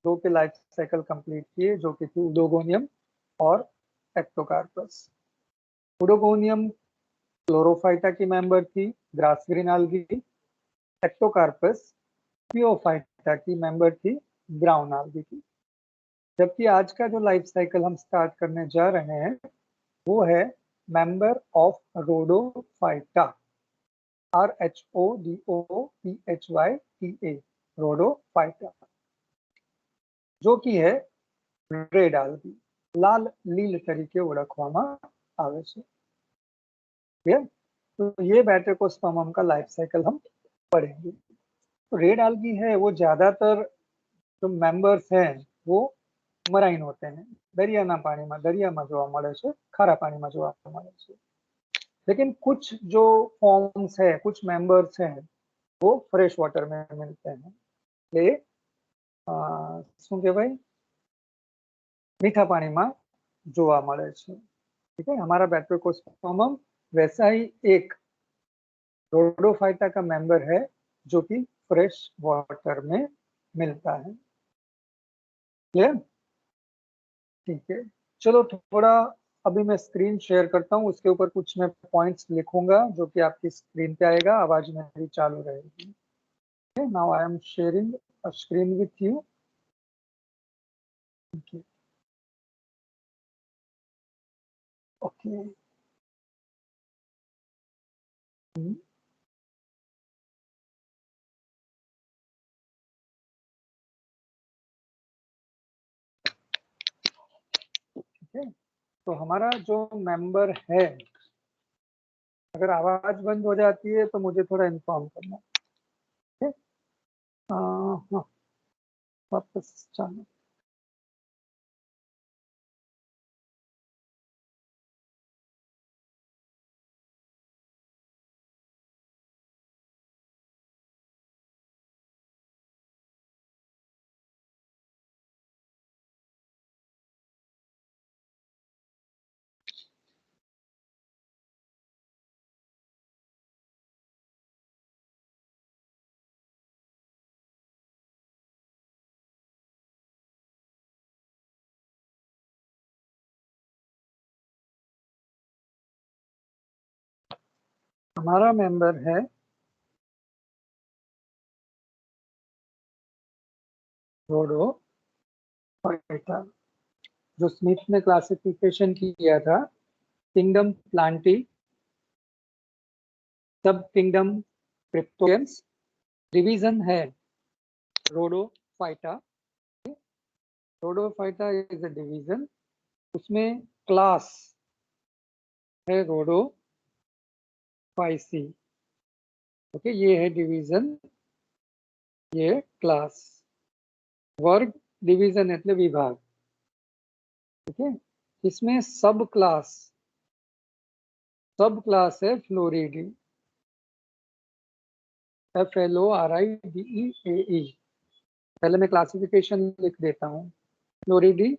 दो के life cycle complete किए, जो कि थी उडोगोनियम और एक्टोकार्पस। उडोगोनियम क्लोरोफाइटा की मेंबर थी, ग्रास ग्रीन algae। एक्टोकार्पस पियोफाइटा की मेंबर थी, ब्राउन algae की। जबकि आज का जो लाइफ साइकिल हम स्टार्ट करने जा रहे हैं वो है member of Rhodophyta, RHODOPHYTA, Rhodophyta, जो कि है રેડ algae, લાલ લીલ તરીકે ઓળખવામાં આવે છે। तो ये बैट्रिकोस्पर्मम का लाइफ साइकिल हम पढ़ेंगे। तो रेड algae है वो ज्यादातर जो मेंबर्स हैं वो મરાઇન होते हैं, दरियाना पानी में, दरिया में જોવા મળે છે, ખારા पानी में જોવા મળે છે। लेकिन कुछ जो फॉर्म्स है, कुछ मेंबर्स हैं वो फ्रेश वाटर में मिलते हैं। ये શું કહેવાય, मीठा पानी में જોવા મળે છે। ठीक है, हमारा बैट्रिकोस्पर्मम वैसा ही एक रोडोफाइटा का मेंबर है जो कि फ्रेश वाटर में मिलता है। क्लियर? ठीक है, चलो थोड़ा अभी मैं स्क्रीन शेयर करता हूँ, उसके ऊपर कुछ मैं पॉइंट्स लिखूंगा जो कि आपकी स्क्रीन पे आएगा, आवाज मेरी चालू रहेगी। Now I am sharing a screen with you. Okay, ठीक है। तो हमारा जो मेंबर है, अगर आवाज बंद हो जाती है तो मुझे थोड़ा इन्फॉर्म करना। ठीक है, हाँ, वापस चालू। हमारा मेंबर है रोडोफाइटा, जो स्मिथ ने क्लासिफिकेशन किया था kingdom Plantae, sub kingdom cryptogams, division है Rhodophyta. Rhodophyta is a division, उसमें क्लास है रोडोफाइसी। ओके, ये है डिवीजन, ये क्लास। वर्ग डिवीजन એટલે विभाग। ठीक है, इसमें सब क्लास है फ्लोरिडी, FLORIDEAE। पहले मैं क्लासिफिकेशन लिख देता हूँ, फ्लोरिडी।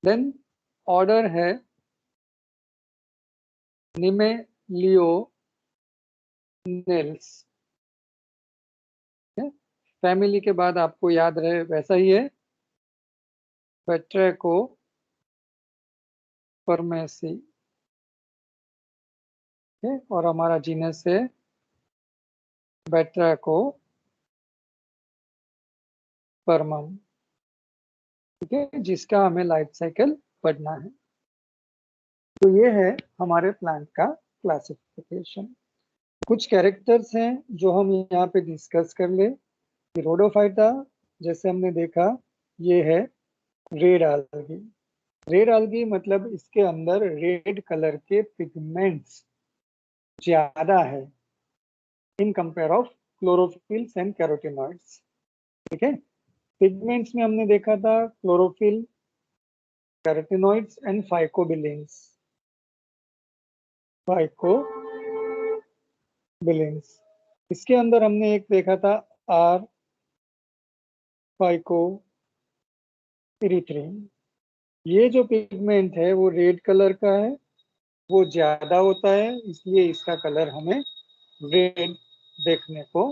देन ऑर्डर है निमेलियोनेल्स। फैमिली के बाद आपको याद रहे वैसा ही है, बैट्रैकोपर्मेसी। और हमारा जीनस है बैट्रैकोपर्मम। ठीक है, जिसका हमें लाइफ साइकिल पढ़ना है। तो ये है हमारे प्लांट का क्लासिफिकेशन। कुछ कैरेक्टर्स हैं जो हम यहाँ पे डिस्कस कर ले। रोडोफाइटा जैसे हमने देखा, ये है रेड algae। रेड algae मतलब इसके अंदर रेड कलर के पिगमेंट्स ज्यादा है in compare of chlorophylls and carotenoids. ठीक है, पिगमेंट्स में हमने देखा था क्लोरोफिल, कैरोटीनॉइड्स एंड फाइकोबिलिन्स। इसके अंदर हमने एक देखा था आर फाइकोइरिथ्रिन। ये जो पिगमेंट है वो रेड कलर का है, वो ज्यादा होता है, इसलिए इसका कलर हमें रेड देखने को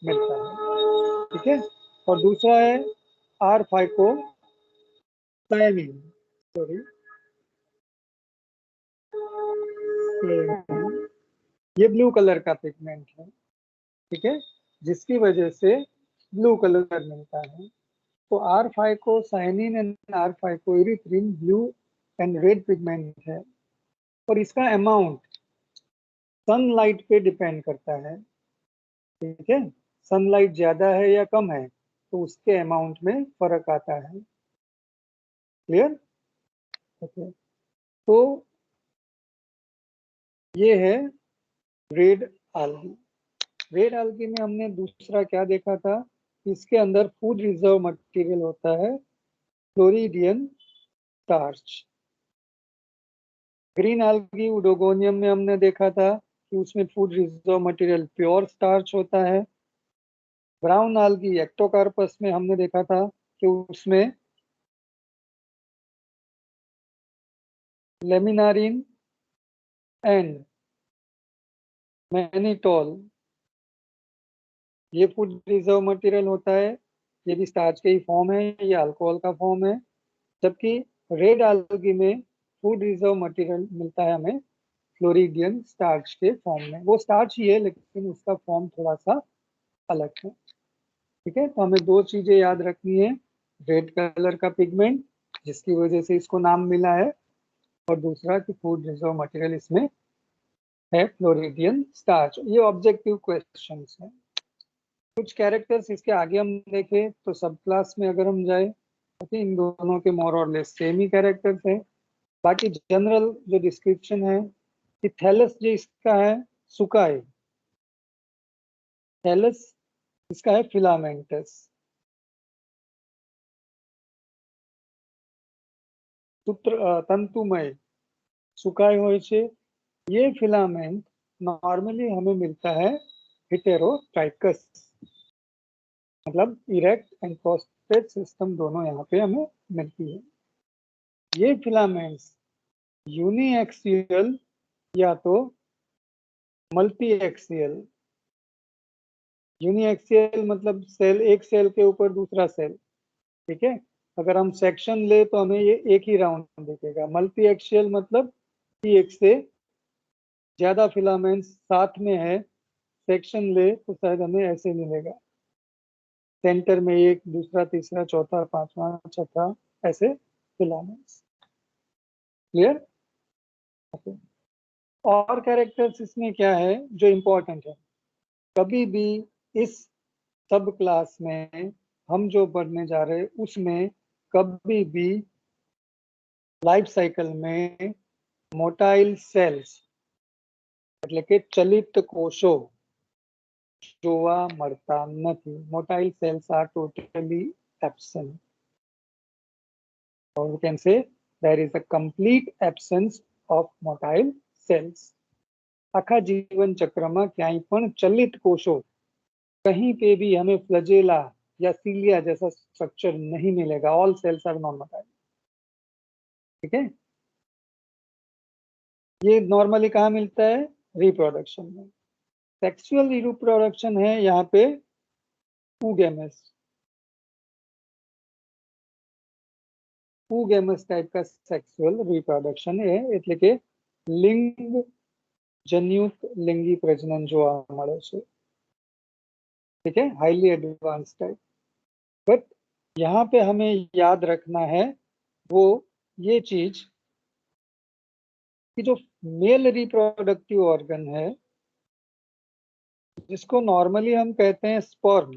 मिलता है। ठीक है, और दूसरा है आर फाइकोसाइनिन, सॉरी, ये ब्लू कलर का पिगमेंट है, ठीक है, जिसकी वजह से ब्लू कलर मिलता है। तो R phycocyanin and R phycoerythrin blue and red pigment है, और इसका अमाउंट सनलाइट पे डिपेंड करता है, ठीक है। सनलाइट ज्यादा है या कम है तो उसके अमाउंट में फर्क आता है। क्लियर? ओके, तो ये है रेड आल्गी। रेड आल्गी में हमने दूसरा क्या देखा था, इसके अंदर फूड रिजर्व मटेरियल होता है floridean starch. Green algae oedogonium में हमने देखा था कि उसमें food reserve material pure starch होता है। ब्राउन आल्गी एक्टोकार्पस में हमने देखा था कि उसमें लेमिनारिन एंड मैनिटोल ये फूड रिजर्व मटेरियल होता है, ये भी स्टार्च के ही फॉर्म है, ये अल्कोहल का फॉर्म है। जबकि रेड आल्गी में फूड रिजर्व मटेरियल मिलता है हमें फ्लोरिडियन स्टार्च के फॉर्म में। वो स्टार्च ही है लेकिन उसका फॉर्म थोड़ा सा अलग है, ठीक है। तो हमें दो चीजें याद रखनी है, रेड कलर का पिगमेंट जिसकी वजह से इसको नाम मिला है, और दूसरा कि फूड रिजर्व मटेरियल इसमें है फ्लोरिडियन स्टार्च। ये ऑब्जेक्टिव क्वेश्चंस हैं। कुछ कैरेक्टर्स इसके आगे हम देखें तो सब क्लास में अगर हम जाए तो इन दोनों के मोर और लेस सेम ही कैरेक्टर्स हैं। बाकी जनरल जो डिस्क्रिप्शन है कि थैलस जो इसका है सुकाई, थैलस इसका है फिलामेंटस, सूत्र तंतुमय सुकाई હોય છે। ये फिलामेंट नॉर्मली हमें मिलता है हेटेरोट्राइकस, मतलब इरेक्ट एंड प्रोस्ट्रेट सिस्टम दोनों यहाँ पे हमें मिलती है। ये फिलामेंट्स यूनिएक्सियल या तो मल्टी एक्सियल, यूनिएक्सियल मतलब सेल, एक सेल के ऊपर दूसरा सेल, ठीक है। अगर हम सेक्शन ले तो हमें ये एक ही राउंड दिखेगा। मल्टी एक्सियल मतलब कि एक से ज्यादा फिलामेंट्स साथ में है, सेक्शन ले तो शायद हमें ऐसे मिलेगा, सेंटर में एक, दूसरा, तीसरा, चौथा, पांचवा, छठा, ऐसे फिलामेंट्स। क्लियर? ओके। और कैरेक्टर्स इसमें क्या है जो इम्पोर्टेंट है, कभी भी इस सब क्लास में हम जो पढ़ने जा रहे हैं उसमें कभी भी लाइफ साइकिल में मोटाइल सेल्स એટલે કે ચલિત કોષો જોવા મળતા નથી। Motile cells are totally absent, or we can say there is a complete absence of motile cells। આખા જીવન ચક્રમાં ક્યાંય પણ ચલિત કોષો कहीं पे भी हमें फ्लजेला या सीलिया जैसा स्ट्रक्चर नहीं मिलेगा। All cells are non motile, ठीक है। ये नॉर्मली कहाँ मिलता है? रिप्रोडक्शन में। सेक्सुअल रिप्रोडक्शन है यहाँ पे oogamous, oogamous टाइप का सेक्सुअल रिप्रोडक्शन है, એટલે કે લિંગ જન્યુત લિંગી પ્રજનન જોવા મળે છે, ठीक है, हाईली एडवांस टाइप। बट यहाँ पे हमें याद रखना है वो ये चीज कि जो मेल रिप्रोडक्टिव ऑर्गन है जिसको नॉर्मली हम कहते हैं स्पर्म,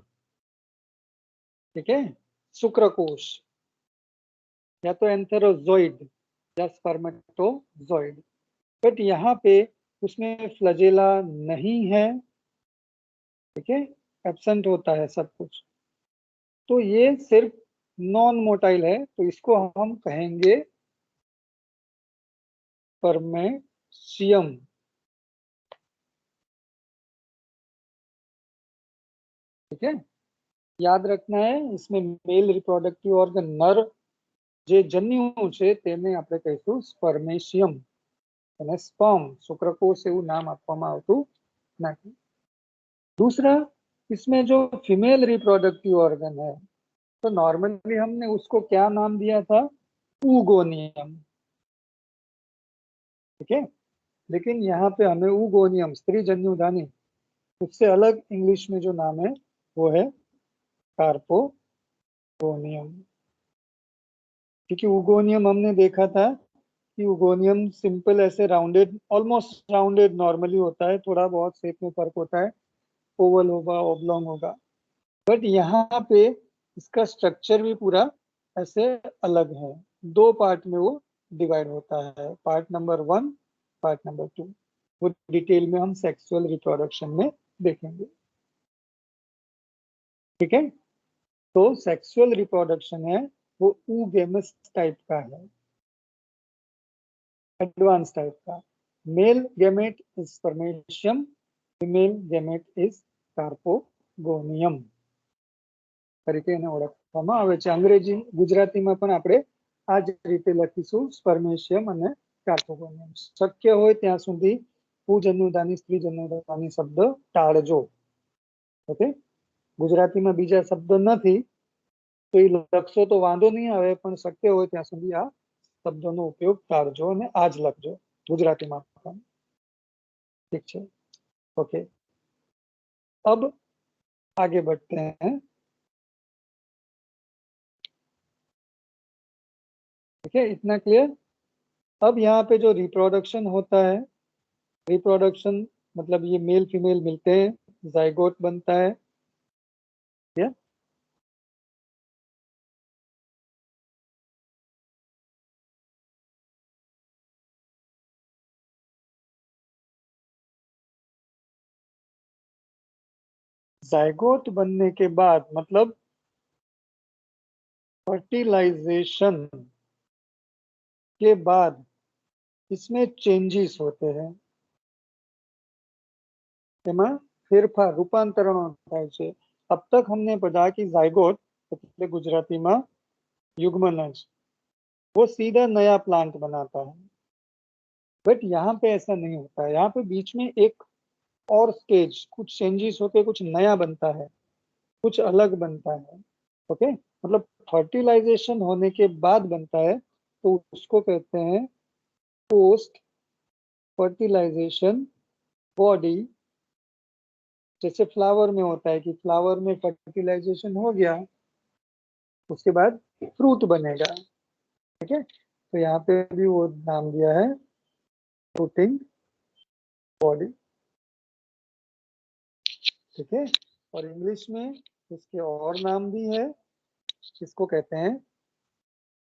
ठीक है, शुक्रकोश या तो एंथेरोजोइड या स्पर्मेटोजोइड, बट यहाँ पे उसमें फ्लजेला नहीं है, ठीक है, एब्सेंट होता है सब कुछ। तो ये सिर्फ नॉन मोटाइल है, तो इसको हम कहेंगे स्पर्मेशियम, ठीक है। याद रखना है इसमें मेल रिप्रोडक्टिव ऑर्गन नर જે જન્યુ છે તેને આપણે કહીશું સ્પર્મેશિયમ, અને સ્પર્મ શુક્રકોશ એવું નામ આપવામાં આવતું નથી। दूसरा, इसमें जो फीमेल रिप्रोडक्टिव ऑर्गन है तो नॉर्मली हमने उसको क्या नाम दिया था, ऊगोनियम, ठीक है। लेकिन यहाँ पे हमें ऊगोनियम स्त्री जन्युधानी, उससे अलग इंग्लिश में जो नाम है वो है कार्पोगोनियम, क्योंकि ऊगोनियम हमने देखा था कि ऊगोनियम सिंपल ऐसे राउंडेड, ऑलमोस्ट राउंडेड नॉर्मली होता है, थोड़ा बहुत शेप में फर्क होता है, ओवल होगा ऑब्लॉन्ग होगा, बट यहाँ पे इसका स्ट्रक्चर भी पूरा ऐसे अलग है, दो पार्ट में वो डिवाइड होता है, पार्ट नंबर 1, पार्ट नंबर 2, वो डिटेल में हम सेक्सुअल रिप्रोडक्शन में देखेंगे, ठीक है। तो सेक्सुअल रिप्रोडक्शन है वो ऊगेमस टाइप का है, एडवांस टाइप का। Male gamete is spermatium, female gamete is carpogonium તરીકે એને ઓળખવામાં આવે છે। અંગ્રેજી ગુજરાતીમાં પણ આપણે આ જ રીતે લખીશું, સ્પર્મેશિયમ અને કાર્પોગોનિયમ। શક્ય હોય ત્યાં સુધી પુજન્યુદાની સ્ત્રી જન્યુદાની શબ્દ ટાળજો, ઓકે। ગુજરાતીમાં બીજા શબ્દ નથી તો એ લખશો તો વાંધો નહીં આવે, પણ શક્ય હોય ત્યાં સુધી આ શબ્દોનો ઉપયોગ ટાળજો અને આ જ લખજો ગુજરાતીમાં પણ, ठीक है, ओके। अब आगे बढ़ते हैं, ठीक है, इतना क्लियर। अब यहाँ पे जो रिप्रोडक्शन होता है, रिप्रोडक्शन मतलब ये मेल फीमेल मिलते हैं, जाइगोट बनता है, या जाइगोट बनने के बाद मतलब फर्टिलाइजेशन के बाद इसमें चेंजेस होते हैं, એમાં ફેરફાર રૂપાંતરણો થાય છે। अब तक हमने पढ़ा कि जाइगोट એટલે गुजरातीમાં युग्मनज, वो सीधा नया प्लांट बनाता है, बट यहाँ पे ऐसा नहीं होता है, यहाँ पे बीच में एक और स्टेज, कुछ चेंजेस होते, कुछ नया बनता है, कुछ अलग बनता है, ओके। मतलब फर्टिलाइजेशन होने के बाद बनता है तो उसको कहते हैं पोस्ट फर्टिलाइजेशन बॉडी। जैसे फ्लावर में होता है कि फ्लावर में फर्टिलाइजेशन हो गया, उसके बाद फ्रूट बनेगा, ठीक है। तो यहाँ पे भी वो नाम दिया है फ्रूटिंग बॉडी, ठीक है। और इंग्लिश में इसके और नाम भी है, इसको कहते हैं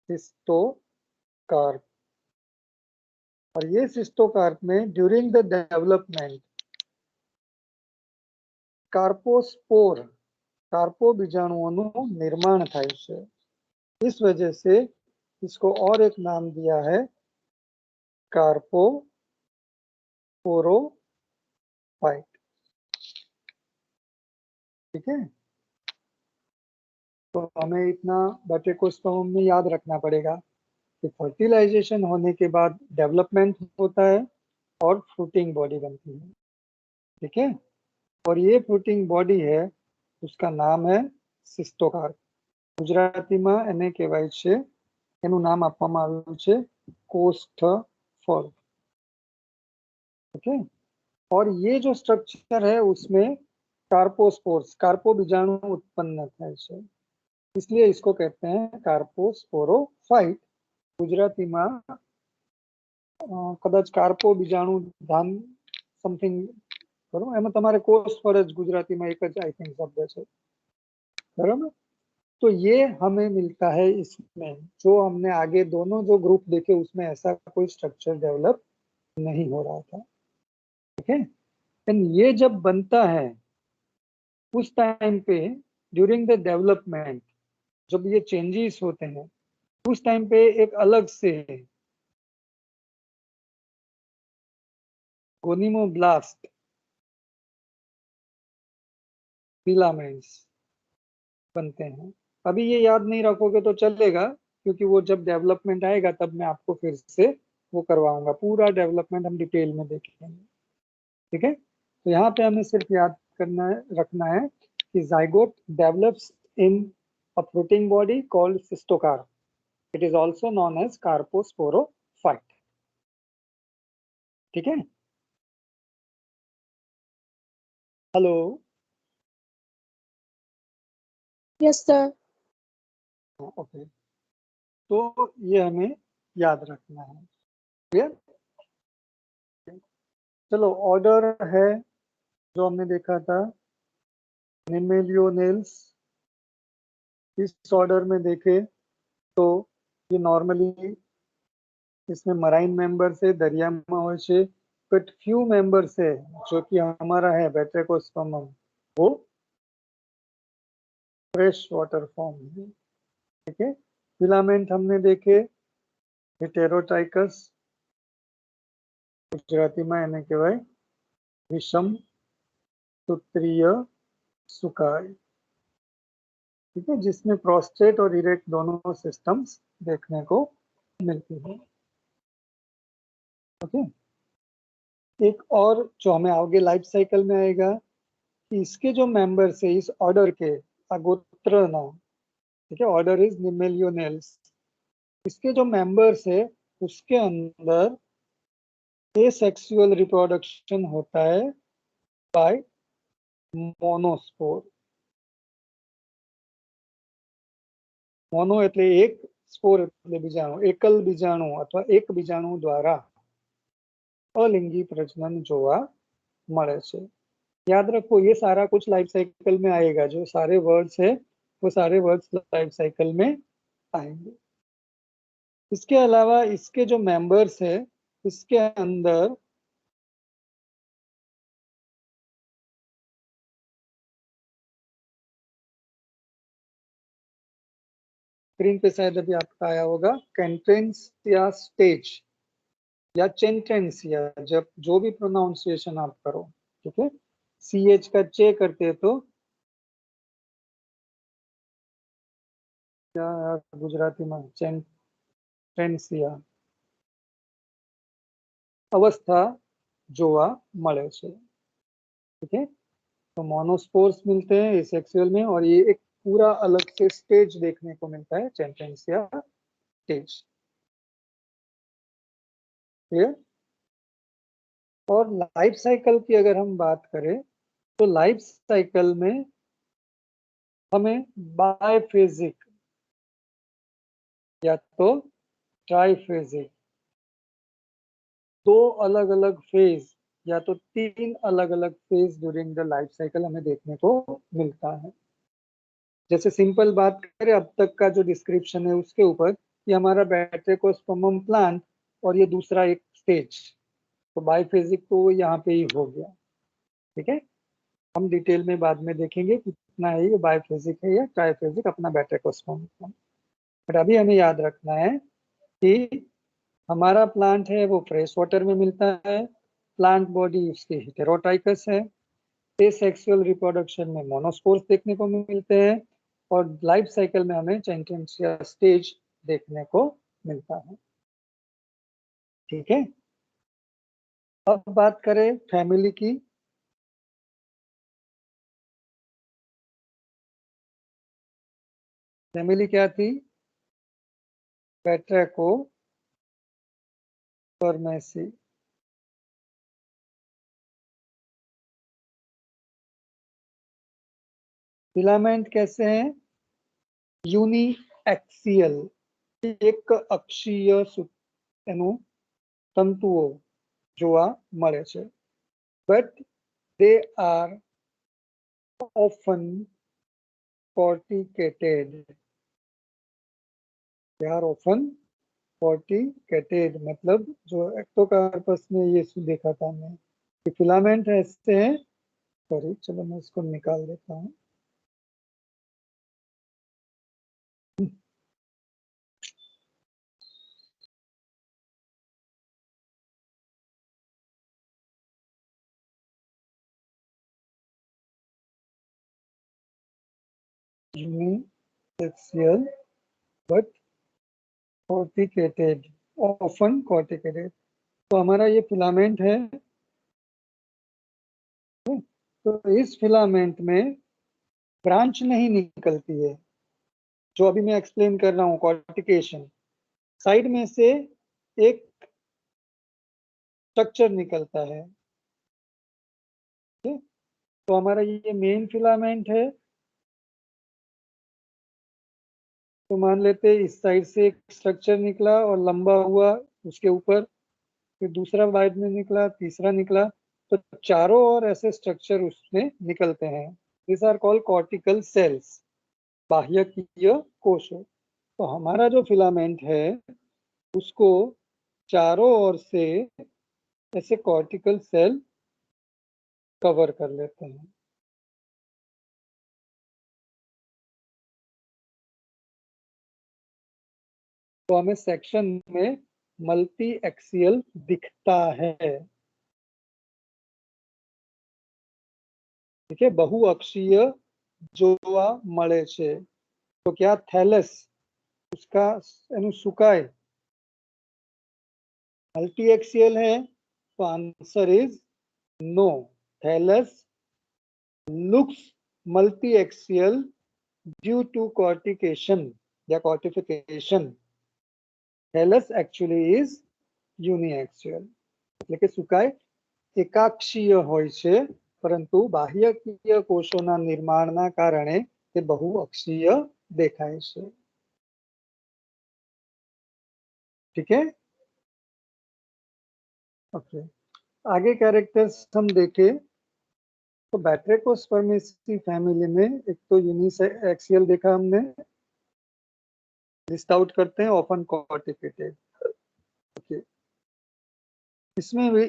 सिस्टोकार्प। और ये सिस्टोकार्प में ड्यूरिंग द डेवलपमेंट कार्पोस्पोर, कार्पो बीजाणुओं निर्माण थाय छे, इस वजह से इसको और एक नाम दिया है कार्पोपोरोफाइट, ठीक है। तो हमें इतना बैटेकोस्पर्म में याद रखना पड़ेगा कि फर्टिलाइजेशन होने के बाद डेवलपमेंट होता है और फ्रूटिंग बॉडी बनती है, ठीक है। और ये फ्रूटिंग बॉडी है उसका नाम है सिस्टोकार्प। ગુજરાતીમાં એને કહેવાય છે, એનું નામ આપવામાં આવ્યું છે કોષ્ઠફળ, ओके। और ये जो स्ट्रक्चर है उसमें कार्पोस्पोर्स, कार्पो बीजाणु उत्पन्न થાય છે, इसलिए इसको कहते हैं कार्पोस्पोरोफाइट। गुजरातीમાં કદાચ કાર્પો બીજાણુ ધાન સમથિંગ, બરોબર, એમાં તમારે કોષફળ જ ગુજરાતીમાં એક જ આઈ થિંક શબ્દ છે, બરાબર। तो ये हमें मिलता है इसमें, जो हमने आगे दोनों जो ग्रुप देखे उसमें ऐसा कोई स्ट्रक्चर डेवलप नहीं हो रहा था, ठीक है। एंड ये जब बनता है उस टाइम पे ड्यूरिंग द डेवलपमेंट जब ये चेंजेस होते हैं उस टाइम पे एक अलग से गोनिमोब्लास्ट फिलामेंट्स बनते हैं। अभी ये याद नहीं रखोगे तो चलेगा, क्योंकि वो जब डेवलपमेंट आएगा तब मैं आपको फिर से वो करवाऊंगा, पूरा डेवलपमेंट हम डिटेल में देखेंगे, ठीक है। तो यहाँ पे हमें सिर्फ याद करना है, रखना है कि zygote develops in a fruiting body called cystocarp. It is also known as carposporophyte. ठीक है, हेलो, यस सर। ओके, तो ये हमें याद रखना है, क्लियर। चलो, ऑर्डर है जो हमने देखा था, निमेलियोनेल्स। इस ऑर्डर में देखे तो ये नॉर्मली इसमें मराइन मेंबर्स है, दरिया मवेशी, बट फ्यू मेंबर्स है जो कि हमारा है बैट्रेकोस्पर्मम, वो फ्रेश वाटर फॉर्म है। ठीक है, फिलामेंट हमने देखे, हेटेरोटाइकस, गुजरातीમાં એને કહેવાય विषम सूत्रीय सुकाय। ठीक है, जिसमें प्रोस्टेट और इरेक्ट दोनों सिस्टम्स देखने को मिलती है। ओके, एक और जो हमें आगे लाइफ साइकिल में आएगा कि इसके जो मेंबर्स है इस ऑर्डर के, अगोत्र नाम, ठीक है, ऑर्डर इज निमेलियोनेल्स। इसके जो मेंबर्स है उसके अंदर एसेक्सुअल रिप्रोडक्शन होता है बाय मोनोस्पोर। मोनो એટલે એક, સ્પોર એટલે બીજાણુ, એકલ બીજાણુ અથવા એક બીજાણુ દ્વારા अलिंगी प्रजनन જોવા મળે છે। याद रखो, ये सारा कुछ लाइफ साइकिल में आएगा, जो सारे वर्ड्स है वो सारे वर्ड्स लाइफ साइकिल में आएंगे। इसके अलावा इसके जो मेंबर्स है इसके अंदर स्क्रीन पे शायद अभी आपका आया होगा, कैंट्रेंसिया स्टेज या चेंट्रेंसिया, जब जो भी प्रोनाउंसिएशन आप करो, ठीक है, CH का चे करते तो क्या गुजराती में चेंट्रेंसिया अवस्था જોવા મળે છે। ठीक है, तो मोनोस्पोर्स मिलते हैं एसेक्सुअल में, और ये एक पूरा अलग से स्टेज देखने को मिलता है, चेंट्रेंसिया स्टेज। ठीक, और लाइफ साइकिल की अगर हम बात करें तो लाइफ साइकिल में हमें बायफेजिक या तो ट्राइफेजिक, दो अलग अलग फेज या तो तीन अलग अलग phase during the life cycle हमें देखने को मिलता है। जैसे सिंपल बात करें अब तक का जो डिस्क्रिप्शन है उसके ऊपर, ये हमारा बैट्रेकोस्पर्मम प्लांट और ये दूसरा एक स्टेज, तो बायफेजिक तो यहाँ पे ही हो गया। ठीक है, हम डिटेल में बाद में देखेंगे कितना है ये बायफेजिक है या ट्राइफेजिक अपना बैट्रेकोस्पर्मम। बट अभी हमें याद रखना है कि हमारा प्लांट है वो फ्रेश वाटर में मिलता है, प्लांट बॉडी उसकी हेटेरोटाइकस है, एसेक्सुअल रिप्रोडक्शन में मोनोस्पोर्स देखने को मिलते हैं, और लाइफ साइकिल में हमें चेंट्रेंसिया स्टेज देखने को मिलता है। ठीक है, अब बात करें फैमिली की। फैमिली क्या थी? बैट्रेकोस्पर्मेसी। फिलामेंट कैसे हैं? यूनिएक्सियल, एक अक्षीय એનું તંતુઓ જોવા મળે છે, but they are often corticated. They are often corticated, मतलब जो एक्टोकार्पस में ये देखा था हमने, फिलामेंट ऐसे हैं। सॉरी, चलो मैं इसको निकाल देता हूँ। यूनिएक्सियल बट कॉर्टिकेटेड, ऑफन कॉर्टिकेटेड, तो हमारा ये फिलामेंट है। तो इस फिलामेंट में ब्रांच नहीं निकलती है, जो अभी मैं एक्सप्लेन कर रहा हूँ कॉर्टिकेशन, साइड में से एक स्ट्रक्चर निकलता है। तो हमारा ये मेन फिलामेंट है। तो मान लेते हैं इस साइड से एक स्ट्रक्चर निकला और लंबा हुआ उसके ऊपर, फिर दूसरा साइड में निकला, तीसरा निकला, तो चारों ओर ऐसे स्ट्रक्चर उसमें निकलते हैं। These are called cortical cells, बाह्यकीय कोश। तो हमारा जो फिलामेंट है उसको चारों ओर से ऐसे कॉर्टिकल सेल कवर कर लेते हैं। तो हमें सेक्शन में मल्टी एक्सियल दिखता है। ठीक है, बहुअक्षीय જોવા મળે છે। तो क्या थैलस उसका सुकाय मल्टी एक्सियल है? तो answer is no. Thallus looks multi axial due to corticization या cortification. Thallus actually is uniaxial, એટલે કે સુકાય એકાક્ષીય હોય છે, પરંતુ બાહ્યકીય કોષોના નિર્માણના કારણે તે बहुअक्षीय દેખાય છે। ठीक है, ओके। आगे कैरेक्टर्स हम देखें तो बैट्रेकोस्पर्मेसी फैमिली में एक तो यूनिएक्सियल देखा हमने, लिस्ट आउट करते हैं, ओपन कॉर्टिकेटेड। ओके, इसमें भी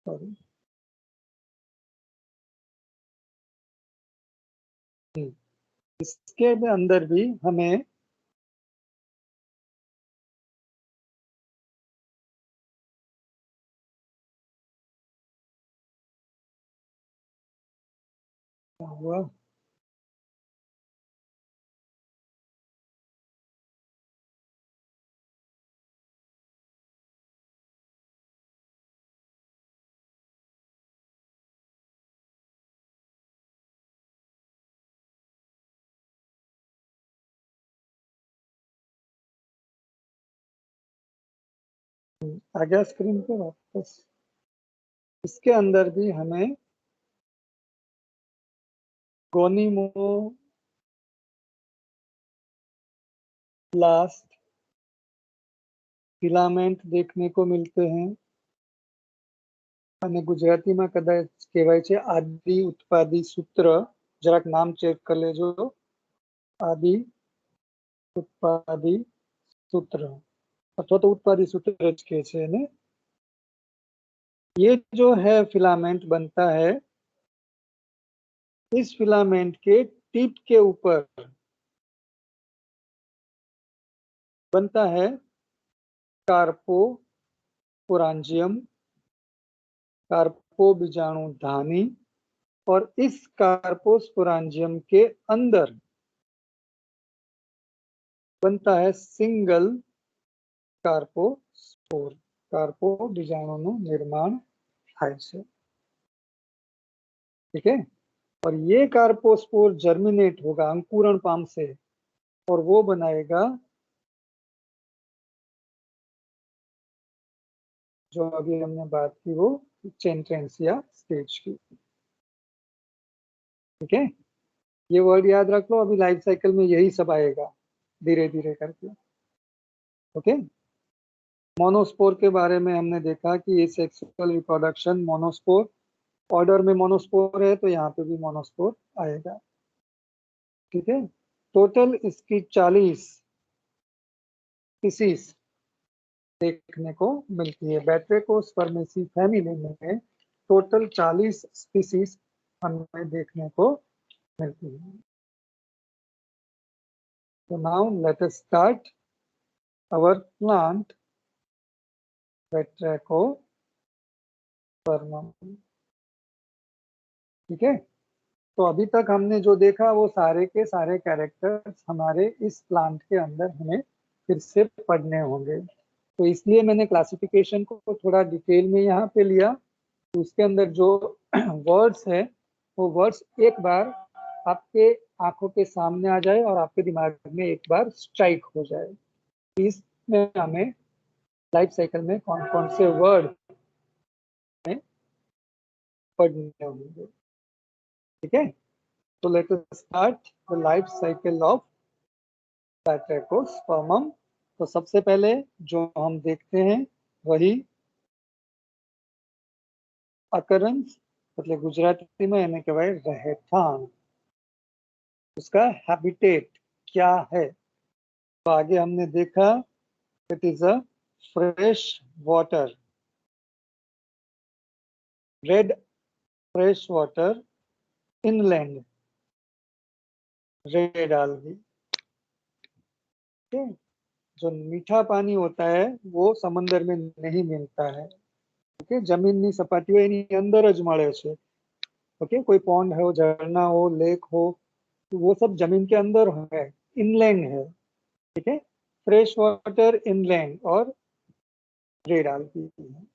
सॉरी, इसके अंदर भी हमें हुआ आ गया स्क्रीन पे वापस। इसके अंदर भी हमें गोनीमोब्लास्ट, फिलामेंट देखने को मिलते हैं અને ગુજરાતીમાં કદાચ કહેવાય છે આદિ ઉત્પાદી સૂત્ર। જરાક નામ ચેક કરી લેજો, આદि उत्पादी सूत्र अथवा तो उत्पादी सूत्र के छे ने। ये जो है फिलामेंट बनता है, इस फिलामेंट के टिप के ऊपर बनता है कार्पोपोरांजियम, कार्पोबीजाणुधानी, और इस कार्पोस्पोरांजियम के अंदर बनता है सिंगल कार्पोस्पोर। कार्पोबीजाणुનું निर्माण થાય છે। ठीक है, और ये कार्पोस्पोर जर्मिनेट होगा, अंकुरण पाम से, और वो बनाएगा जो अभी हमने बात की वो चेंट्रेंसिया स्टेज की। ठीक है, ये वर्ड याद रख लो, अभी लाइफ साइकिल में यही सब आएगा धीरे धीरे करके। ओके, मोनोस्पोर के बारे में हमने देखा कि ये सेक्सुअल रिप्रोडक्शन मोनोस्पोर, ऑर्डर में मोनोस्पोर है तो यहाँ पे भी मोनोस्पोर आएगा। ठीक है, टोटल इसकी 40 स्पीसीज देखने को मिलती है। बैट्रेकोस्पर्मेसी फैमिली में टोटल 40 स्पीसीज हमें देखने को मिलती है। So now let us start our plant Batrachospurmum। ठीक है, तो अभी तक हमने जो देखा वो सारे के सारे कैरेक्टर्स हमारे इस प्लांट के अंदर हमें फिर से पढ़ने होंगे। तो इसलिए मैंने क्लासिफिकेशन को थोड़ा डिटेल में यहाँ पे लिया। तो उसके अंदर जो वर्ड्स है वो वर्ड्स एक बार आपके आंखों के सामने आ जाए और आपके दिमाग में एक बार स्ट्राइक हो जाए। इसमें हमें लाइफ साइकिल में कौन कौन से वर्ड में पढ़ने होंगे, ठीक है। तो let us start the life cycle of Batrachospermum. तो सबसे पहले जो हम देखते हैं वही अकरंस, मतलब गुजराती में એને કહેવાય રહેઠાણ, उसका हैबिटेट क्या है। तो आगे हमने देखा it is a fresh water, red fresh water inland red algae। जो मीठा पानी होता है वो समंदर में नहीं मिलता है, ओके। जमीननी सपाटीओ एनी अंदर ज मळे छे, ओके। कोई पॉन्ड हो, झरना हो, लेक हो, तो वो सब जमीन के अंदर है, इनलैंड है, ठीक है। फ्रेश वाटर इनलैंड और रेड algae है।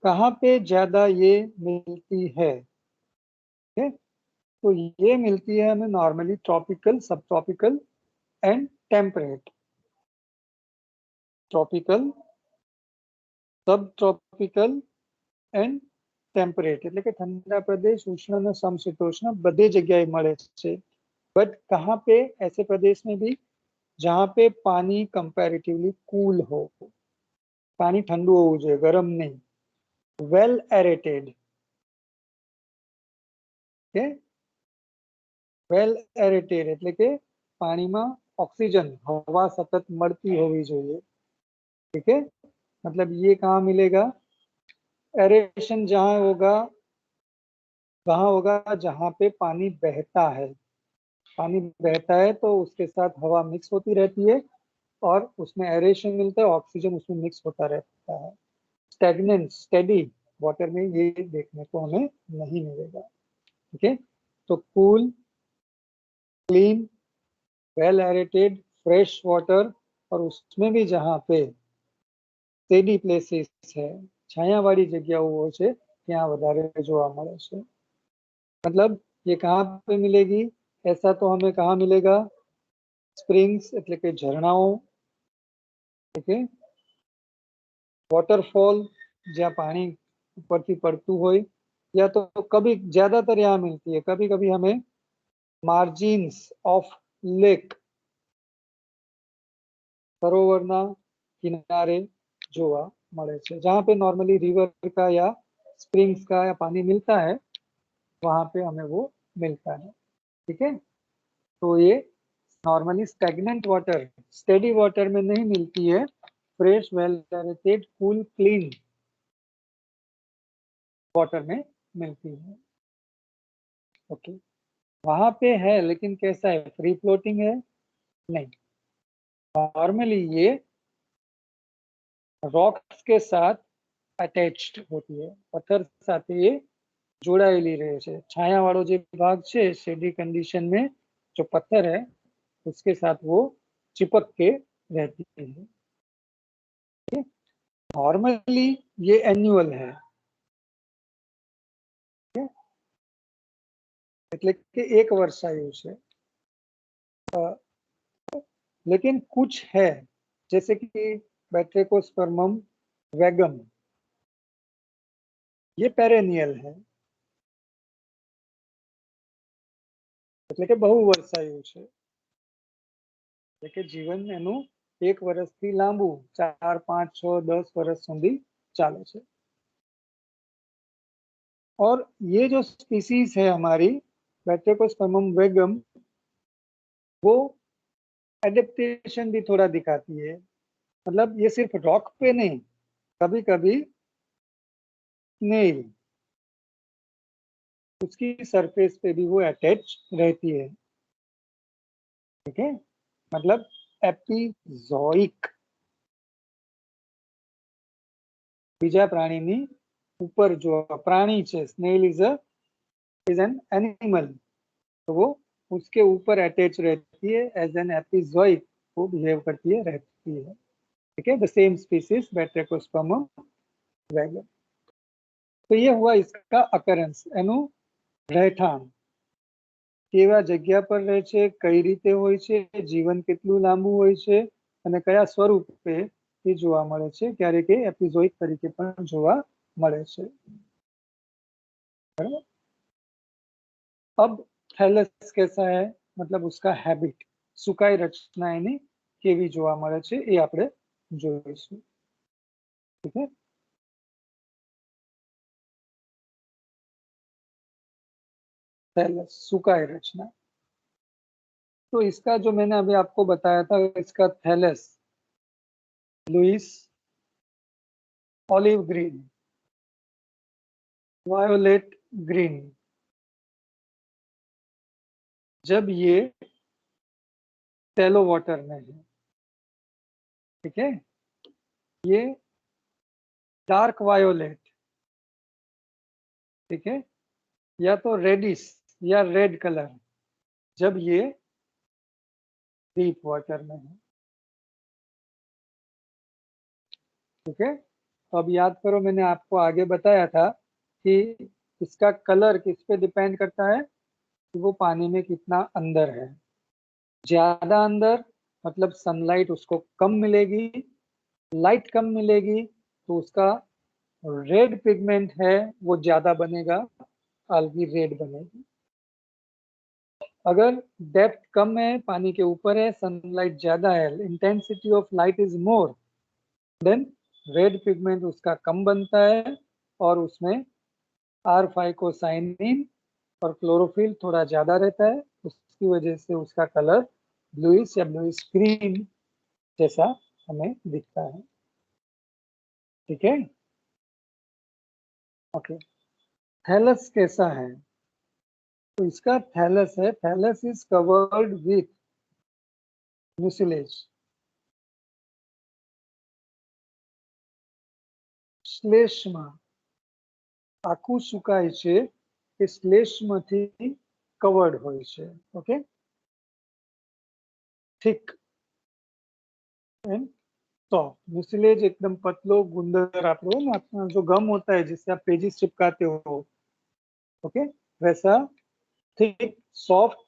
कहाँ पे ज्यादा ये मिलती है, ठीक है। तो ये मिलती है हमें नॉर्मली ट्रॉपिकल, सब ट्रॉपिकल एंड टेम्परेट। ट्रॉपिकल, सब ट्रॉपिकल एंड टेम्परेट એટલે કે ठंडा प्रदेश, उष्ण અને समशीतोष्ण बधे जगह મળે છે। बट कहाँ पे ऐसे प्रदेश में भी जहाँ पे पानी कंपैरेटिवली कूल हो, पानी ठंडू होવું જોઈએ, गरम नहीं, well aerated, okay. Well aerated એટલે કે પાણીમાં ऑक्सीजन, हवा सतत મળતી હોવી જોઈએ, ठीक है। मतलब ये कहाँ मिलेगा, एरेशन जहाँ होगा, कहाँ होगा, जहाँ पे पानी बहता है। पानी बहता है तो उसके साथ हवा मिक्स होती रहती है और उसमें एरेशन मिलता है, ऑक्सीजन उसमें मिक्स होता रहता है। स्टैग्नेंट, स्टेडी वाटर में ये देखने को हमें नहीं मिलेगा, ठीक है। तो cool, clean, well aerated, fresh water, और उसमें भी जहाँ पे स्टेडी प्लेसेस है, छायावाड़ी जगहों છે ત્યાં વધારે જોવા મળે છે। मतलब ये कहाँ पे मिलेगी, ऐसा तो हमें कहाँ मिलेगा, स्प्रिंग्स એટલે કે ઝરણાઓ, ठीक है। वॉटरफॉल जहाँ पानी ऊपरથી પડતું હોય, या तो कभी ज्यादातर यहाँ मिलती है, कभी कभी हमें मार्जिन्स ऑफ लेक, सरोवरना किनारे જોવા મળે છે। जहाँ पे नॉर्मली रिवर का या स्प्रिंग्स का या पानी मिलता है वहां पे हमें वो मिलता है, ठीक है। तो ये normally stagnant water, steady water में नहीं मिलती है, fresh, well aerated, cool, clean water में मिलती है, ओके। वहां पे है लेकिन कैसा है, फ्री फ्लोटिंग है नहीं, नॉर्मली ये रॉक्स के साथ अटैच्ड होती है, पत्थर साथ ये जोड़ाયેલી રહે છે। छाया वालों जो भाग છે शेडी कंडीशन में, जो पत्थर है उसके साथ वो चिपक के रहती है। नॉर्मली ये एन्युअल है, એટલે કે एक वर्षायु છે। लेकिन कुछ है जैसे कि बैट्रेकोस्पर्मम वेगम, ये पेरेनियल है, એટલે કે बहुवर्षायु છે, એટલે કે જીવન એનું 1 વર્ષથી લાંબુ 4, 5, 6, 10 વર્ષ સુધી ચાલે છે। और ये जो स्पीसीज है हमारी बैट्रेकोस्पर्मम वेगम, वो एडेप्टेशन भी थोड़ा दिखाती है। मतलब ये सिर्फ रॉक पे नहीं, कभी कभी स्नेल, उसकी सरफेस पे भी वो अटैच रहती है, ठीक है। मतलब एपिजोइक, बीजा प्राणी ऊपर जो प्राणी है, स्नेल इज एन एनिमल, तो वो उसके ऊपर अटैच रहती है, एज एन एपिजोइक वो बिहेव करती है, रहती है, ठीक है। The same species Batrachospermum vagum. तो ये हुआ इसका अकरेंस, एनु રહેઠાણ કેવા જગ્યા પર રહે છે, કઈ રીતે હોય છે, જીવન કેટલું લાંબુ હોય છે અને કયા સ્વરૂપે એ જોવા મળે છે, ક્યારેક એ એપિઝોઇડ તરીકે પણ જોવા મળે છે। बराबर। अब थैलस कैसा है, मतलब उसका हैबिट, सुकाई रचना एनी केवी जोवा मळे छे ए आपणे जोईशुं। ठीक है। थैलस सुकाई रचना, तो इसका जो मैंने अभी आपको बताया था, इसका थैलस लुइस ऑलिव ग्रीन, वायोलेट ग्रीन। जब ये टैलो वाटर में है, ठीक है, ये डार्क वायोलेट, ठीक है, या तो रेडिश या रेड कलर जब ये डीप वाटर में है। ठीक है। तो अब याद करो, मैंने आपको आगे बताया था कि इसका कलर किस पे डिपेंड करता है, कि वो पानी में कितना अंदर है। ज्यादा अंदर मतलब सनलाइट उसको कम मिलेगी, लाइट कम मिलेगी, तो उसका रेड पिगमेंट है वो ज्यादा बनेगा, आल्गी रेड बनेगी। अगर डेप्थ कम है, पानी के ऊपर है, सनलाइट ज्यादा है, intensity of light is more, then red pigment उसका कम बनता है और उसमें R-फाइकोसाइनिन और क्लोरोफिल थोड़ा ज्यादा रहता है, उसकी वजह से उसका कलर ब्लूइश या ब्लूइश ग्रीन जैसा हमें दिखता है। ठीक है। ओके। थैलस कैसा है, तो इसका थैलस है, thallus is covered with mucilage. श्लेष्मा આખું સુકાય છે એ શ્લેષ્મથી કવર્ડ હોય છે। Okay, thick and soft. Mucilage एकदम पतलो गुंदर आप लो ना, अपना जो गम होता है जिससे आप पेजेस चिपकाते हो, ओके, वैसा थिक सॉफ्ट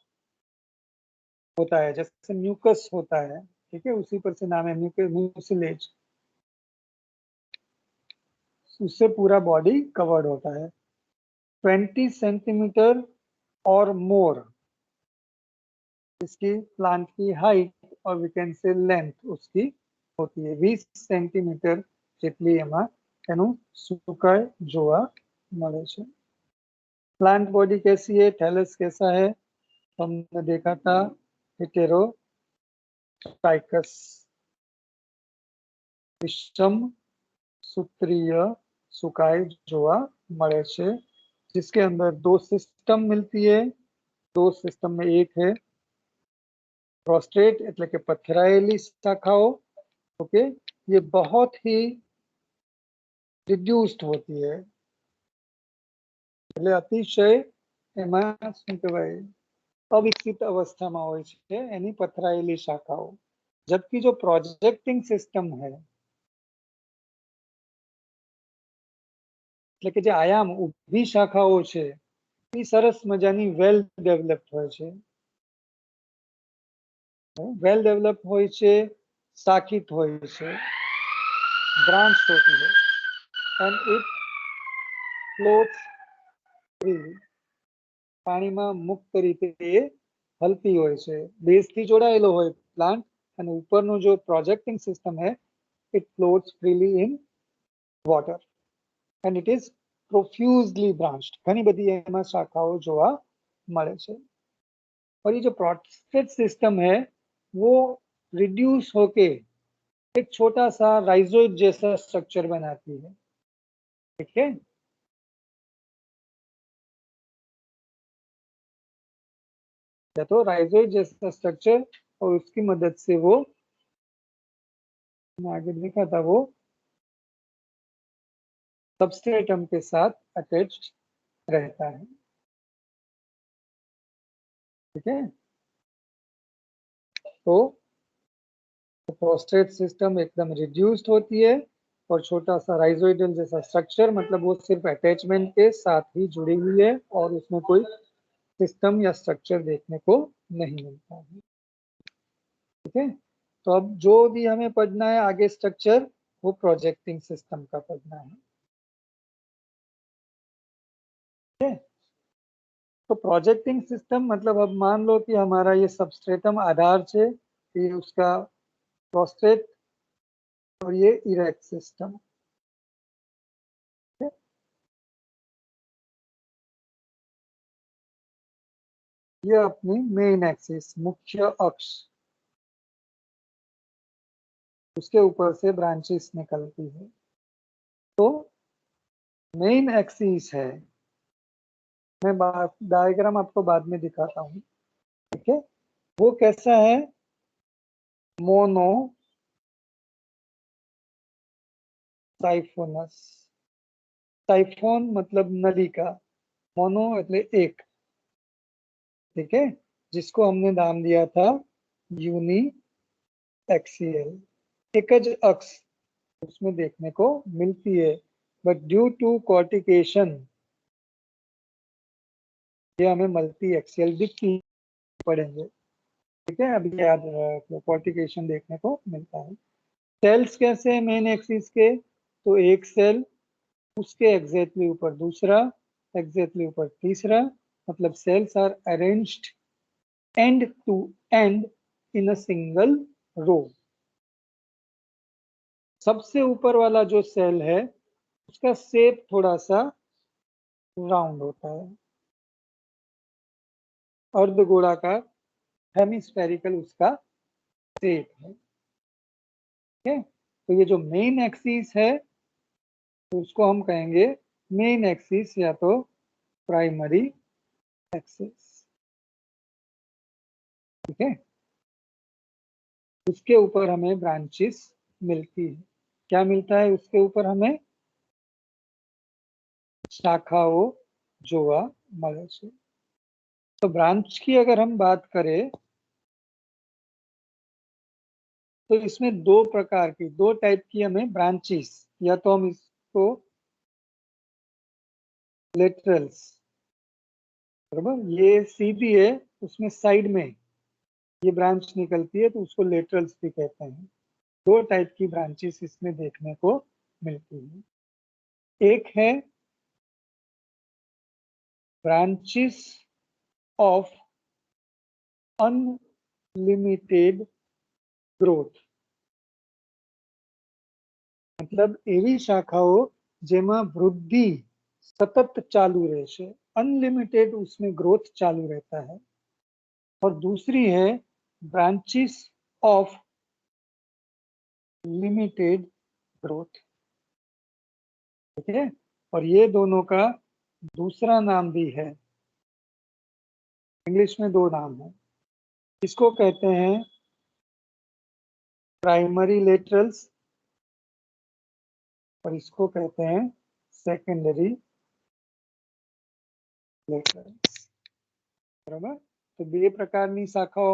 होता है, जैसे म्यूकस होता है। ठीक है, उसी पर से नाम है म्यूसिलेज। उससे पूरा बॉडी कवर्ड होता है। 20 सेंटीमीटर और मोर इसकी प्लांट की हाइट और वी कैन से लेंथ उसकी होती है। 20 सेंटीमीटर જેટલી એમાં એનું સુકાય જોવા મળે છે। प्लांट बॉडी कैसी है, थैलस कैसा है, हमने देखा था हेटेरोटाइकस, विषम सूत्रीय सुकाय जोवा મળે છે, जिसके अंदर दो सिस्टम मिलती है। दो सिस्टम में एक है प्रोस्टेट એટલે કે પથરાયેલી શાખાઓ। ओके, ये बहुत ही रिड्यूस्ड होती है, એટલે અતિશય એમાં શું કહેવાય અવિકસિત અવસ્થામાં હોય છે એની પથરાયેલી શાખાઓ। जबकि जो प्रोजेक्टिंग सिस्टम है, એટલે કે જે આયામ ઊભી શાખાઓ છે એ સરસ મજાની વેલ ડેવલપ્ડ હોય છે, वेल डेवलप હોય છે, શાખિત હોય છે, ब्रांच होती है and it floats freely, પાણીમાં મુક્ત રીતે હલતી હોય છે। બેઝથી જોડાયેલો હોય પ્લાન્ટ અને ઉપરનો જો પ્રોજેક્ટિંગ સિસ્ટમ है, it floats freely in water and it is profusely branched, ઘણી બધી એમાં શાખાઓ જોવા મળે છે। और ये जो प्रोस्टेट सिस्टम है वो रिड्यूस होके एक छोटा सा राइजोइड जैसा स्ट्रक्चर बनाती है। ठीक है, तो राइजोइड जैसा स्ट्रक्चर और उसकी मदद से वो आगे लिखा था वो सबस्ट्रेटम के साथ अटैच रहता है। ठीक है, तो प्रोस्टेट सिस्टम एकदम रिड्यूस्ड होती है और छोटा सा राइजोइडल जैसा स्ट्रक्चर, मतलब वो सिर्फ अटैचमेंट के साथ ही जुड़ी हुई है और उसमें कोई सिस्टम या स्ट्रक्चर देखने को नहीं मिलता है। ठीक है, तो अब जो भी हमें पढ़ना है आगे स्ट्रक्चर, वो प्रोजेक्टिंग सिस्टम का पढ़ना है। ठीक है, तो प्रोजेक्टिंग सिस्टम मतलब अब मान लो कि हमारा ये सबस्ट्रेटम आधार है, ये उसका प्रोस्टेट और ये इरेक्ट सिस्टम। ये अपनी मेन एक्सिस, मुख्य अक्ष, उसके ऊपर से ब्रांचेस निकलती है। तो मेन एक्सिस है, मैं डायग्राम आपको बाद में दिखाता हूँ। ठीक है, वो कैसा है, मोनो साइफोनस। साइफोन मतलब नली का, मोनो એટલે एक। ठीक है, जिसको हमने नाम दिया था यूनी एक्सियल, एक ज अक्ष उसमें देखने को मिलती है, बट ड्यू टू कॉर्टिकेशन ये हमें मल्टी एक्सियल दिखती पड़ेंगे। ठीक है, अभी याद कॉर्टिकेशन देखने को मिलता है। सेल्स कैसे हैं मेन एक्सिस के, तो एक सेल, उसके एग्जैक्टली ऊपर दूसरा, एग्जैक्टली ऊपर तीसरा, मतलब cells are arranged end to end in a single row. सबसे ऊपर वाला जो सेल है उसका शेप थोड़ा सा राउंड होता है, अर्धगोलाकार, हेमिस्फेरिकल उसका शेप है। ठीक है, तो ये जो मेन एक्सिस है तो उसको हम कहेंगे मेन एक्सिस या तो प्राइमरी एक्सिस। ठीक है, उसके ऊपर हमें ब्रांचेस मिलती है। क्या मिलता है उसके ऊपर हमें, शाखाओ जोवा મળે છે। तो ब्रांच की अगर हम बात करें तो इसमें दो प्रकार की, दो टाइप की हमें ब्रांचेस, या तो हम इसको लेटरल्स, बराबर, ये सीधी है, उसमें साइड में ये ब्रांच निकलती है तो उसको लेटरल्स भी कहते हैं। दो टाइप की ब्रांचेस इसमें देखने को मिलती है। एक है ब्रांचेस ऑफ अनलिमिटेड ग्रोथ, मतलब એવી શાખાઓ જેમાં વૃદ્ધિ सतत चालू રહેશે, अनलिमिटेड उसमें ग्रोथ चालू रहता है। और दूसरी है ब्रांचेस ऑफ लिमिटेड ग्रोथ। ठीक है, और ये दोनों का दूसरा नाम भी है, इंग्लिश में दो नाम है। इसको कहते हैं प्राइमरी लेटरल्स और इसको कहते हैं सेकेंडरी लेटरल्स, बराबर। तो બે પ્રકારની શાખાઓ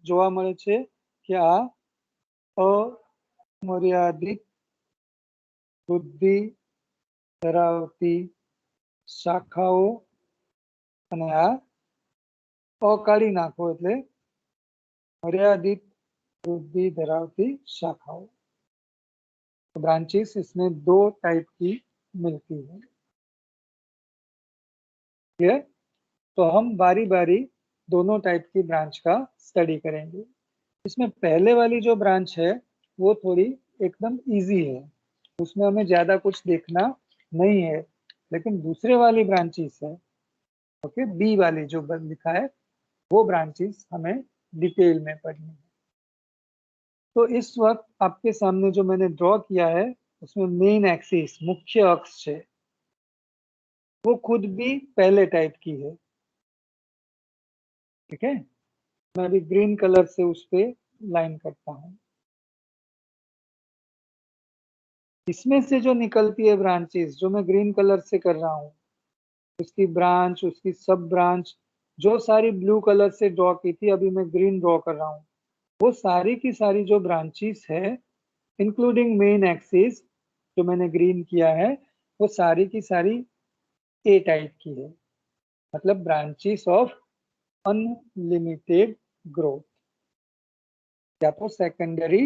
જોવા મળે છે કે આ અમર્યાદિત વૃદ્ધિ ધરાવતી શાખાઓ અને આ કાઢી નાખો એટલે मर्यादित वृद्धि धरावती शाखाओं। ब्रांचेस इसमें दो टाइप की मिलती है। ठीक है, तो हम बारी बारी दोनों टाइप की ब्रांच का स्टडी करेंगे। इसमें पहले वाली जो ब्रांच है वो थोड़ी एकदम इजी है, उसमें हमें ज्यादा कुछ देखना नहीं है, लेकिन दूसरे वाली ब्रांचेस है, ओके, बी वाली जो लिखा है वो ब्रांचेस हमें डिटेल में पढ़नी है। तो इस वक्त आपके सामने जो मैंने ड्रॉ किया है उसमें मेन एक्सिस, मुख्य अक्ष है, वो खुद भी पहले टाइप की है। ठीक है, मैं अभी ग्रीन कलर से उस पे लाइन करता हूँ। इसमें से जो निकलती है ब्रांचेस, जो मैं ग्रीन कलर से कर रहा हूँ, उसकी ब्रांच, उसकी सब ब्रांच, जो सारी ब्लू कलर से ड्रॉ की थी अभी मैं ग्रीन ड्रॉ कर रहा हूँ, वो सारी की सारी जो ब्रांचेस है इंक्लूडिंग मेन एक्सिस, जो मैंने ग्रीन किया है वो सारी की सारी ए टाइप की है, मतलब ब्रांचेस ऑफ अनलिमिटेड ग्रोथ या तो सेकेंडरी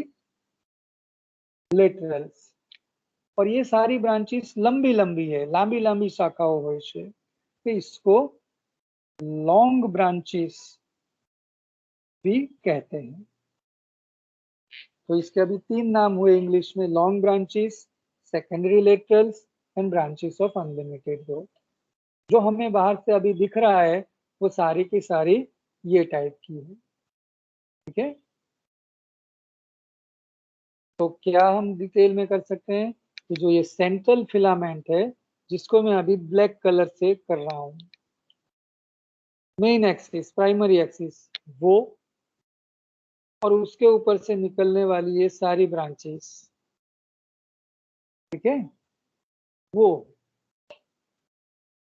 लेटरल्स। और ये सारी ब्रांचेस लंबी लंबी है, लांबी लांबी शाखाओं હોય છે, तो इसको लॉन्ग ब्रांचेस भी कहते हैं। तो इसके अभी 3 नाम हुए इंग्लिश में, long branches, secondary laterals and branches of unlimited growth. जो हमें बाहर से अभी दिख रहा है वो सारी की सारी ये टाइप की है, ठीक है। तो क्या हम डिटेल में कर सकते हैं कि जो ये सेंट्रल फिलामेंट है, जिसको मैं अभी ब्लैक कलर से कर रहा हूं, मेन एक्सिस, प्राइमरी एक्सिस, वो और उसके ऊपर से निकलने वाली ये सारी ब्रांचेस, ठीक है, वो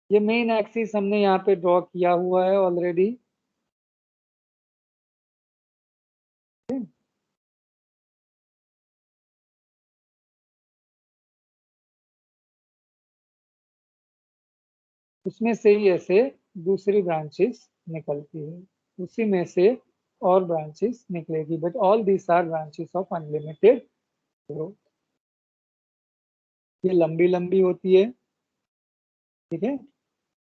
ये मेन एक्सिस हमने यहाँ पे ड्रॉ किया हुआ है ऑलरेडी। उसमें से ही ऐसे दूसरी ब्रांचेस निकलती है, उसी में से और ब्रांचेस निकलेगी, but all these are branches of unlimited growth. ये लंबी लंबी होती है, ठीक है।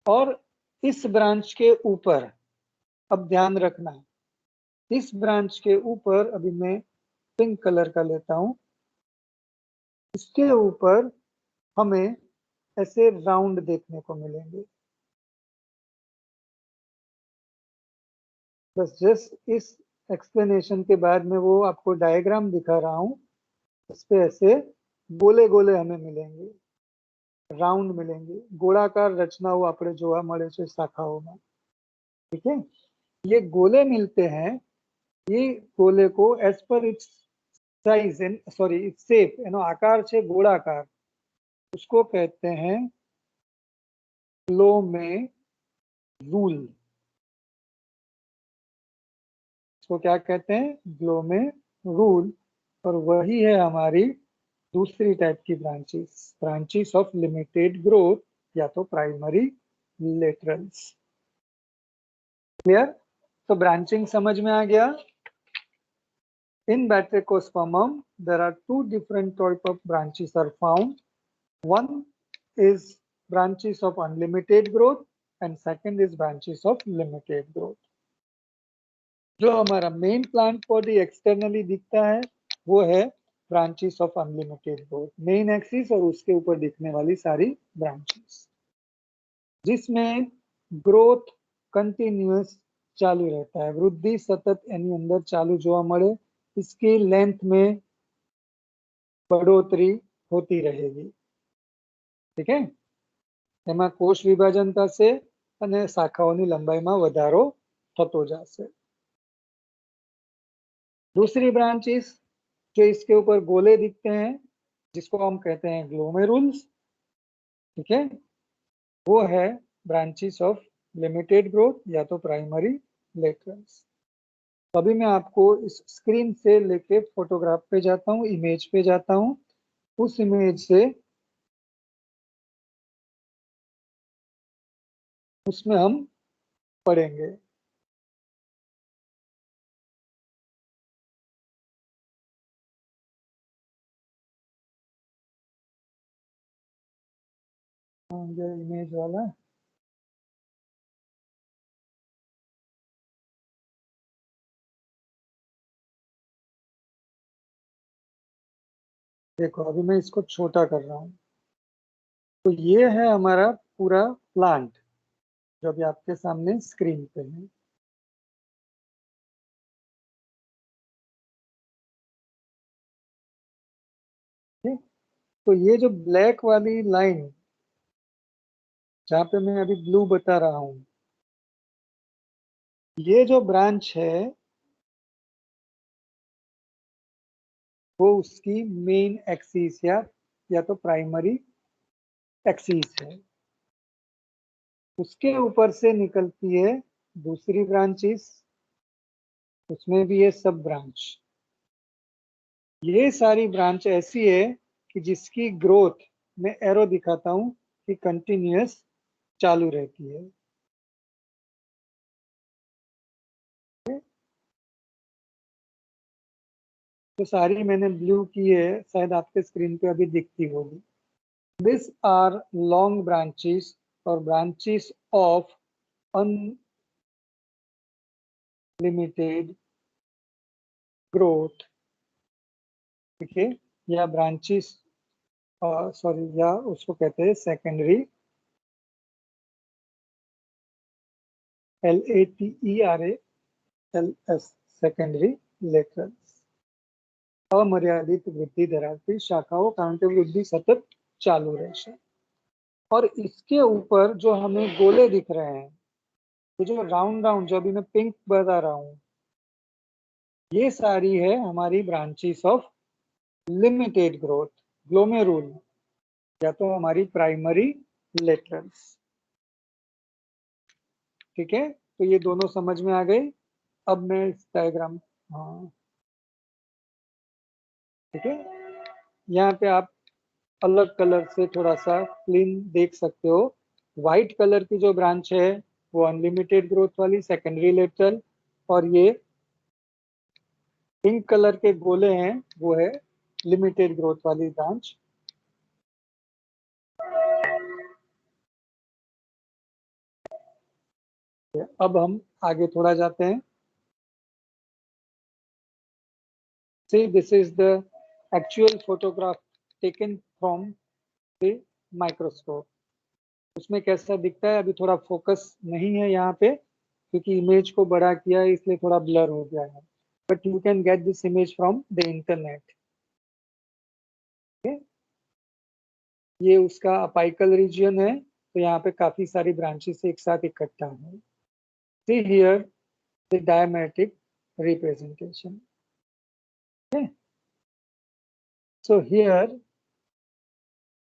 और इस ब्रांच के ऊपर, अब ध्यान रखना, इस ब्रांच के ऊपर अभी मैं पिंक कलर का लेता हूं, इसके ऊपर हमें ऐसे राउंड देखने को मिलेंगे। बस जस्ट इस एक्सप्लेनेशन के बाद में वो आपको डायग्राम दिखा रहा हूं, इस पे ऐसे गोले गोले हमें मिलेंगे, राउंड मिलेंगे, गोलाकार रचनाओं આપણે જોવા મળે છે શાખાઓમાં, ठीक है। ये गोले मिलते हैं, ये गोले को as per its size and sorry its shape, एनो आकार છે गोलाकार, उसको कहते हैं ग्लोमेरुल। इसको क्या कहते हैं? ग्लोमेरुल। और वही है हमारी दूसरी टाइप की branches, branches of limited growth या तो प्राइमरी लेटरल्स। क्लियर? तो ब्रांचिंग समझ में आ गया। In Batrachospermum, there are 2 different type of branches are found. One is branches of unlimited growth and second is branches of limited growth. जो हमारा main plant body externally दिखता है वो है branches of unlimited growth, main axis और उसके ऊपर दिखने वाली सारी ब्रांचेस, जिसमें ग्रोथ कंटिन्यूअस चालू रहता है, वृद्धि सतत एनी अंदर चालू જોવા મળે, इसकी लेंथ में बढ़ोतरी होती रहेगी, ठीक है। એમાં કોષ વિભાજન થશે અને શાખાઓની લંબાઈમાં વધારો થતો જશે। दूसरी ब्रांचेस जो इसके ऊपर गोले दिखते हैं, जिसको हम कहते हैं ग्लोमेरुल्स, ठीक है, वो है ब्रांचेस ऑफ लिमिटेड ग्रोथ या तो प्राइमरी लेटरल्स। तो अभी मैं आपको इस स्क्रीन से लेके फोटोग्राफ पे जाता हूँ, इमेज पे जाता हूँ, उस इमेज से उसमें हम पढ़ेंगे। ये इमेज वाला देखो, अभी मैं इसको छोटा कर रहा हूँ। तो ये है हमारा पूरा प्लांट जो अभी आपके सामने स्क्रीन पे है। ठीक, तो ये जो ब्लैक वाली लाइन जहाँ पे मैं अभी ब्लू बता रहा हूँ, ये जो ब्रांच है वो उसकी मेन एक्सिस या तो प्राइमरी एक्सिस है। उसके ऊपर से निकलती है दूसरी ब्रांचेस, उसमें भी है सब ब्रांच। ये सारी ब्रांच ऐसी है कि जिसकी ग्रोथ में एरो दिखाता हूं कि कंटिन्यूअस चालू रहती है। तो सारी मैंने ब्लू की है, शायद आपके स्क्रीन पे अभी दिखती होगी। दिस आर लॉन्ग ब्रांचेस और ब्रांचेस ऑफ अनलिमिटेड ग्रोथ। ठीक है, या ब्रांचेस, सॉरी, या उसको कहते हैं सेकेंडरी, LATERALS, सेकेंडरी लेटरल्स। अमर्यादित वृद्धि धरावती शाखाओं कारण के वृद्धि सतत चालू रहશે। और इसके ऊपर जो हमें गोले दिख रहे हैं, ये जो राउंड राउंड, जो अभी मैं पिंक बता रहा हूँ, ये सारी है हमारी ब्रांचेस ऑफ लिमिटेड ग्रोथ, ग्लोमेरुल, या तो हमारी प्राइमरी लेटरल्स। ठीक है, तो ये दोनों समझ में आ गई। अब मैं इस डायग्राम, हाँ ठीक है, यहाँ पे आप अलग कलर से थोड़ा सा क्लीन देख सकते हो। व्हाइट कलर की जो ब्रांच है वो अनलिमिटेड ग्रोथ वाली सेकेंडरी लेटरल, और ये पिंक कलर के गोले हैं वो है लिमिटेड ग्रोथ वाली ब्रांच। अब हम आगे थोड़ा जाते हैं। See, this is the actual photograph taken from the microscope. उसमें कैसा दिखता है, अभी थोड़ा फोकस नहीं है यहाँ पे क्योंकि इमेज को बड़ा किया है, इसलिए थोड़ा ब्लर हो गया है, but you can get this image from the internet. ये उसका अपाइकल रीजन है, तो यहाँ पे काफी सारी ब्रांचेस एक साथ इकट्ठा है। See here the diametric representation. Okay. So here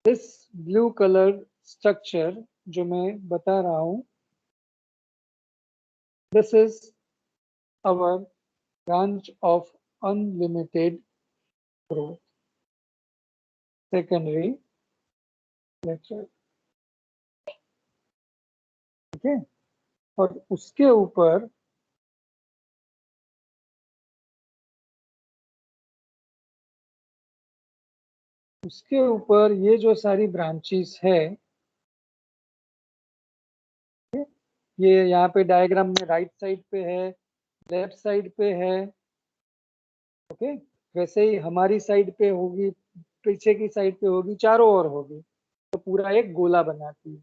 this blue color structure जो मैं बता रहा हूँ, this is our branch of unlimited growth, secondary lateral। ठीक है, और उसके ऊपर ये जो सारी ब्रांचेस है, ये यहाँ पे डायग्राम में राइट साइड पे है, लेफ्ट साइड पे है। ओके, वैसे ही हमारी साइड पे होगी, पीछे की साइड पे होगी, चारों ओर होगी, तो पूरा एक गोला बनाती है।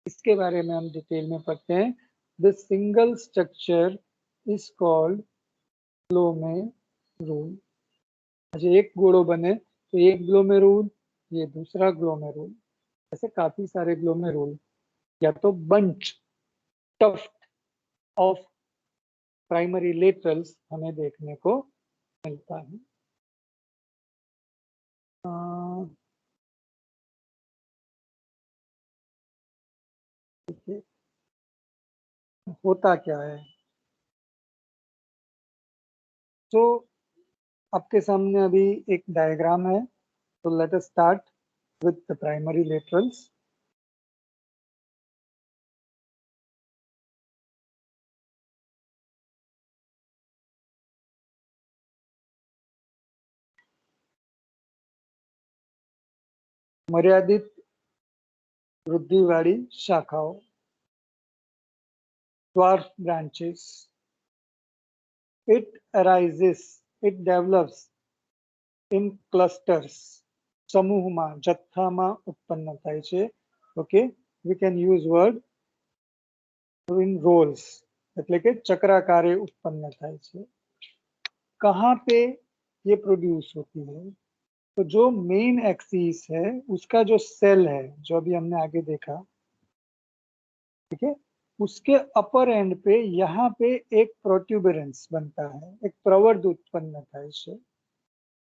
इसके बारे में हम डिटेल में पढ़ते हैं। The single structure is called glomerule. अच्छा, एक गोड़ो बने तो एक ग्लोमेरुल, ये दूसरा ग्लोमेरुल, ऐसे काफी सारे ग्लोमेरुल या तो bunch, tuft of primary laterals हमें देखने को मिलता है। होता क्या है, तो आपके सामने अभी एक डायग्राम है, तो let us start with the primary laterals. मर्यादित वृद्धि वाली शाखाओं, dwarf branches, it arises, it develops in clusters, સમૂહમાં, જથ્થામાં ઉત્પન્ન થાય છે। Okay, we can use word in roles, એટલે કે ચક્રાકારે ઉત્પન્ન થાય છે। कहाँ पे ये प्रोड्यूस होती है, तो जो मेन एक्सिस है उसका जो सेल है, जो अभी हमने आगे देखा, ठीक है, उसके अपर एंड पे यहाँ पे एक प्रोट्यूबरेंस बनता है, एक प्रवर्ध उत्पन्न था इससे।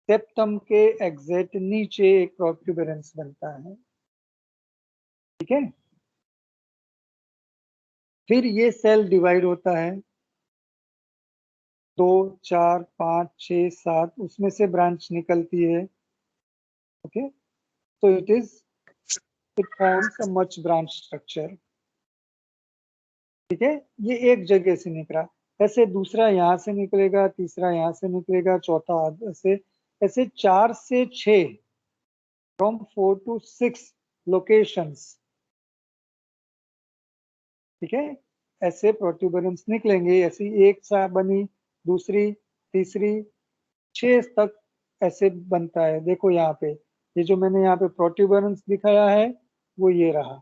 सेप्टम के एग्जैक्ट नीचे एक प्रोट्यूबरेंस बनता है। ठीक है, फिर ये सेल डिवाइड होता है, 2, 4, 5, 6, 7, उसमें से ब्रांच निकलती है। Okay, so it forms a much branch structure. ठीक है, ये एक जगह से निकला, ऐसे दूसरा यहाँ से निकलेगा, तीसरा यहाँ से निकलेगा, चौथा ऐसे ऐसे 4 से 6 from 4 to 6 locations. ठीक है, ऐसे प्रोट्यूबरेंस निकलेंगे, ऐसी एक सा बनी, दूसरी, तीसरी, 6 तक ऐसे बनता है। देखो यहाँ पे, ये जो मैंने यहाँ पे प्रोट्यूबरेंस दिखाया है वो ये रहा।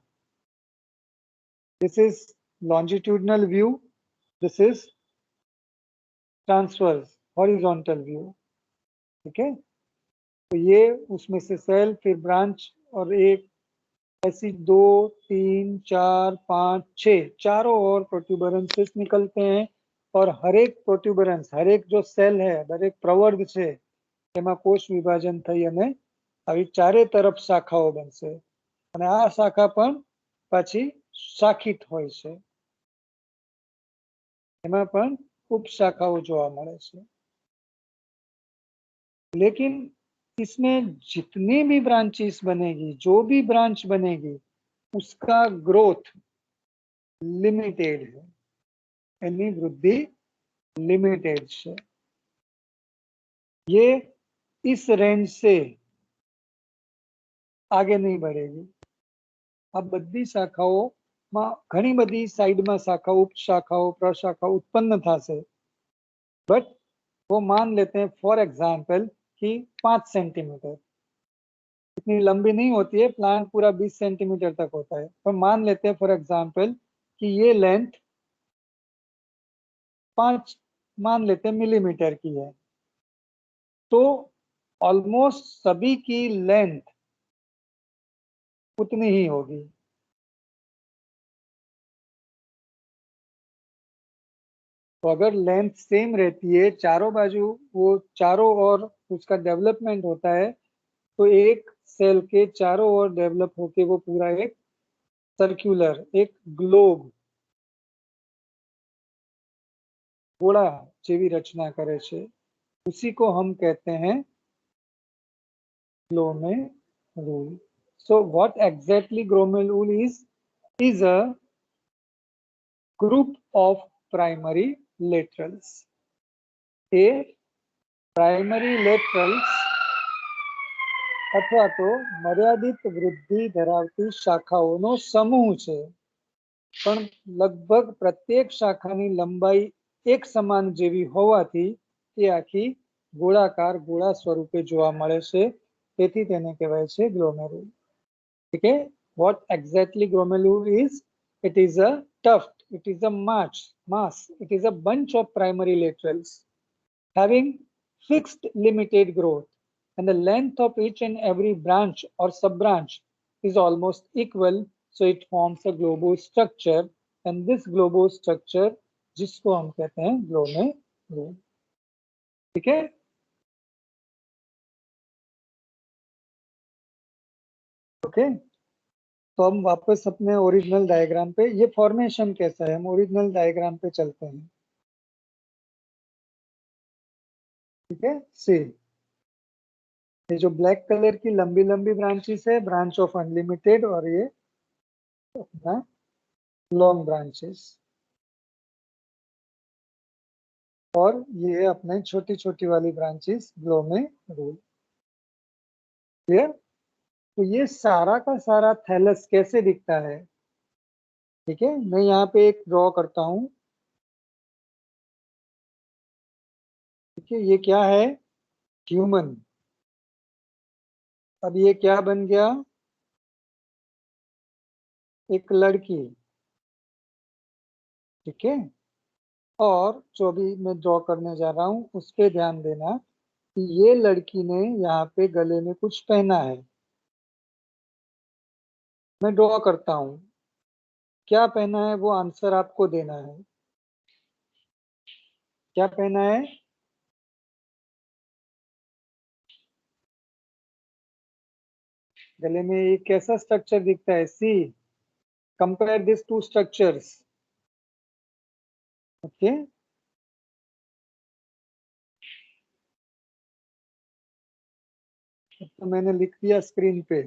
This is longitudinal view, this is transverse horizontal view. ठीक है, तो ये उसमें से सेल, फिर ब्रांच, और एक ऐसी 2, 3, 4, 5, 6 चारों ओर प्रोट्यूबरेंसेस निकलते हैं। और हर एक प्रोट्यूबरेंस, हर एक जो सेल है, हर एक प्रवर्ग છે એમાં કોષ વિભાજન થઈ અને આવી ચારે તરફ શાખાઓ બનશે, અને આ શાખા પણ પાછી શાખિત હોય છે, એમાં પણ ઉપશાખાઓ જોવા મળે છે। लेकिन इसमें जितनी भी ब्रांचेस बनेगी, जो भी ब्रांच बनेगी, उसका ग्रोथ लिमिटेड है, यानी वृद्धि लिमिटेड है। ये इस रेंज से आगे नहीं बढ़ेगी। अब बधी शाखाओं में घनी बधी साइड में शाखा, उपशाखाओं, प्रशाखाओं उत्पन्न थाशे, बट वो मान लेते हैं फॉर एग्जाम्पल कि 5 सेंटीमीटर, इतनी लंबी नहीं होती है, प्लांट पूरा 20 सेंटीमीटर तक होता है, पर मान लेते हैं फॉर एग्जाम्पल कि ये लेंथ 5 मान लेते हैं मिलीमीटर की है, तो ऑलमोस्ट सभी की लेंथ उतनी ही होगी। तो अगर लेंथ सेम रहती है, चारों बाजू वो चारों ओर उसका डेवलपमेंट होता है, तो एक सेल के चारों ओर डेवलप होके वो पूरा एक सर्कुलर, एक ग्लोब, गोला जेवी रचना करे छे, उसी को हम कहते हैं ग्लोमेरुल। So what exactly glomerule is a group of primary laterals. A primary laterals અથવા તો મર્યાદિત વૃદ્ધિ ધરાવતી શાખાઓનો સમૂહ છે, પણ લગભગ પ્રત્યેક શાખાની લંબાઈ એક સમાન જેવી હોવાથી તે આખી ગોળાકાર ગોળા સ્વરૂપે જોવા મળે છે, તેથી તેને કહેવાય છે ગ્લોમેરુલ। ठीक है, what exactly glomerule is? It is a tuft, it is a mass, it is a bunch of primary laterals having fixed limited growth, and the length of each and every branch or sub branch is almost equal, so it forms a globose structure, and this globose structure जिसको हम कहते हैं ग्लोमेरुल। ठीक है, okay, तो हम वापस अपने ओरिजिनल डायग्राम पे, ये फॉर्मेशन कैसा है, हम ओरिजिनल डायग्राम पे चलते हैं। ठीक है, सी, ये जो ब्लैक कलर की लंबी लंबी ब्रांचेस है, ब्रांच ऑफ अनलिमिटेड, और ये अपना लॉन्ग ब्रांचेस, और ये अपने छोटी छोटी वाली ब्रांचेस ग्लोमेरुल। क्लियर? तो ये सारा का सारा थैलस कैसे दिखता है? ठीक है, मैं यहाँ पे एक ड्रॉ करता हूँ। ठीक है, ये क्या है? ह्यूमन। अब ये क्या बन गया? एक लड़की। ठीक है, और जो अभी मैं ड्रॉ करने जा रहा हूँ उस पे ध्यान देना कि ये लड़की ने यहाँ पे गले में कुछ पहना है। मैं ड्रॉ करता हूँ, क्या पहना है वो आंसर आपको देना है। क्या पहना है? गले में ये कैसा स्ट्रक्चर दिखता है? See, compare this to structures. Okay, तो मैंने लिख दिया स्क्रीन पे।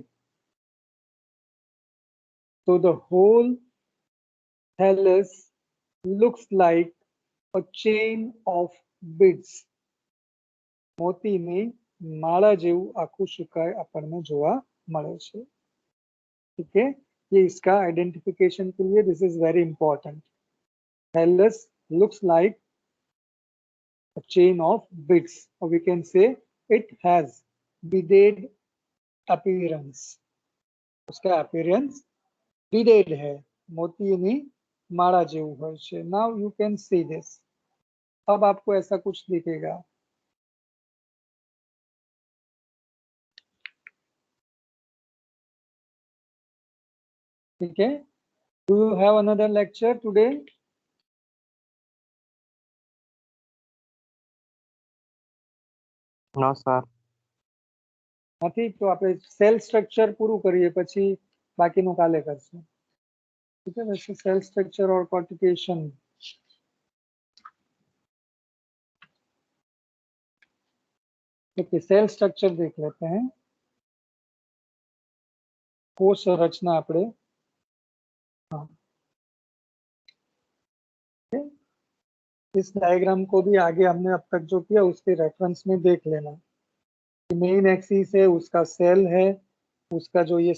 तो the whole thallus looks like a chain of beads. મોતીની માળા જેવું આખું સુકાય આપણને જોવા મળે છે। ठीक है, ये इसका आइडेंटिफिकेशन के लिए this is very important. thallus looks like a chain of beads, or we can say it has beaded appearance। उसका appearance beaded है, મોતીની માળા જેવું હોય છે। Now you can see this। अब आपको ऐसा कुछ दिखेगा। ठीक है, do you have another lecture today? No sir. નથી તો આપણે સેલ સ્ટ્રક્ચર પૂરું કરીએ પછી બાકીનું કાલે કરશું। ठीक है, वैसे सेल स्ट्रक्चर और क्वांटिफिकेशन। ओके, सेल स्ट्रक्चर देख लेते हैं। कोश रचना આપણે हाँ, इस डायग्राम को भी आगे हमने अब तक जो किया उसके रेफरेंस में देख लेना। मेन एक्सिस है, उसका सेल है, उसका जो ये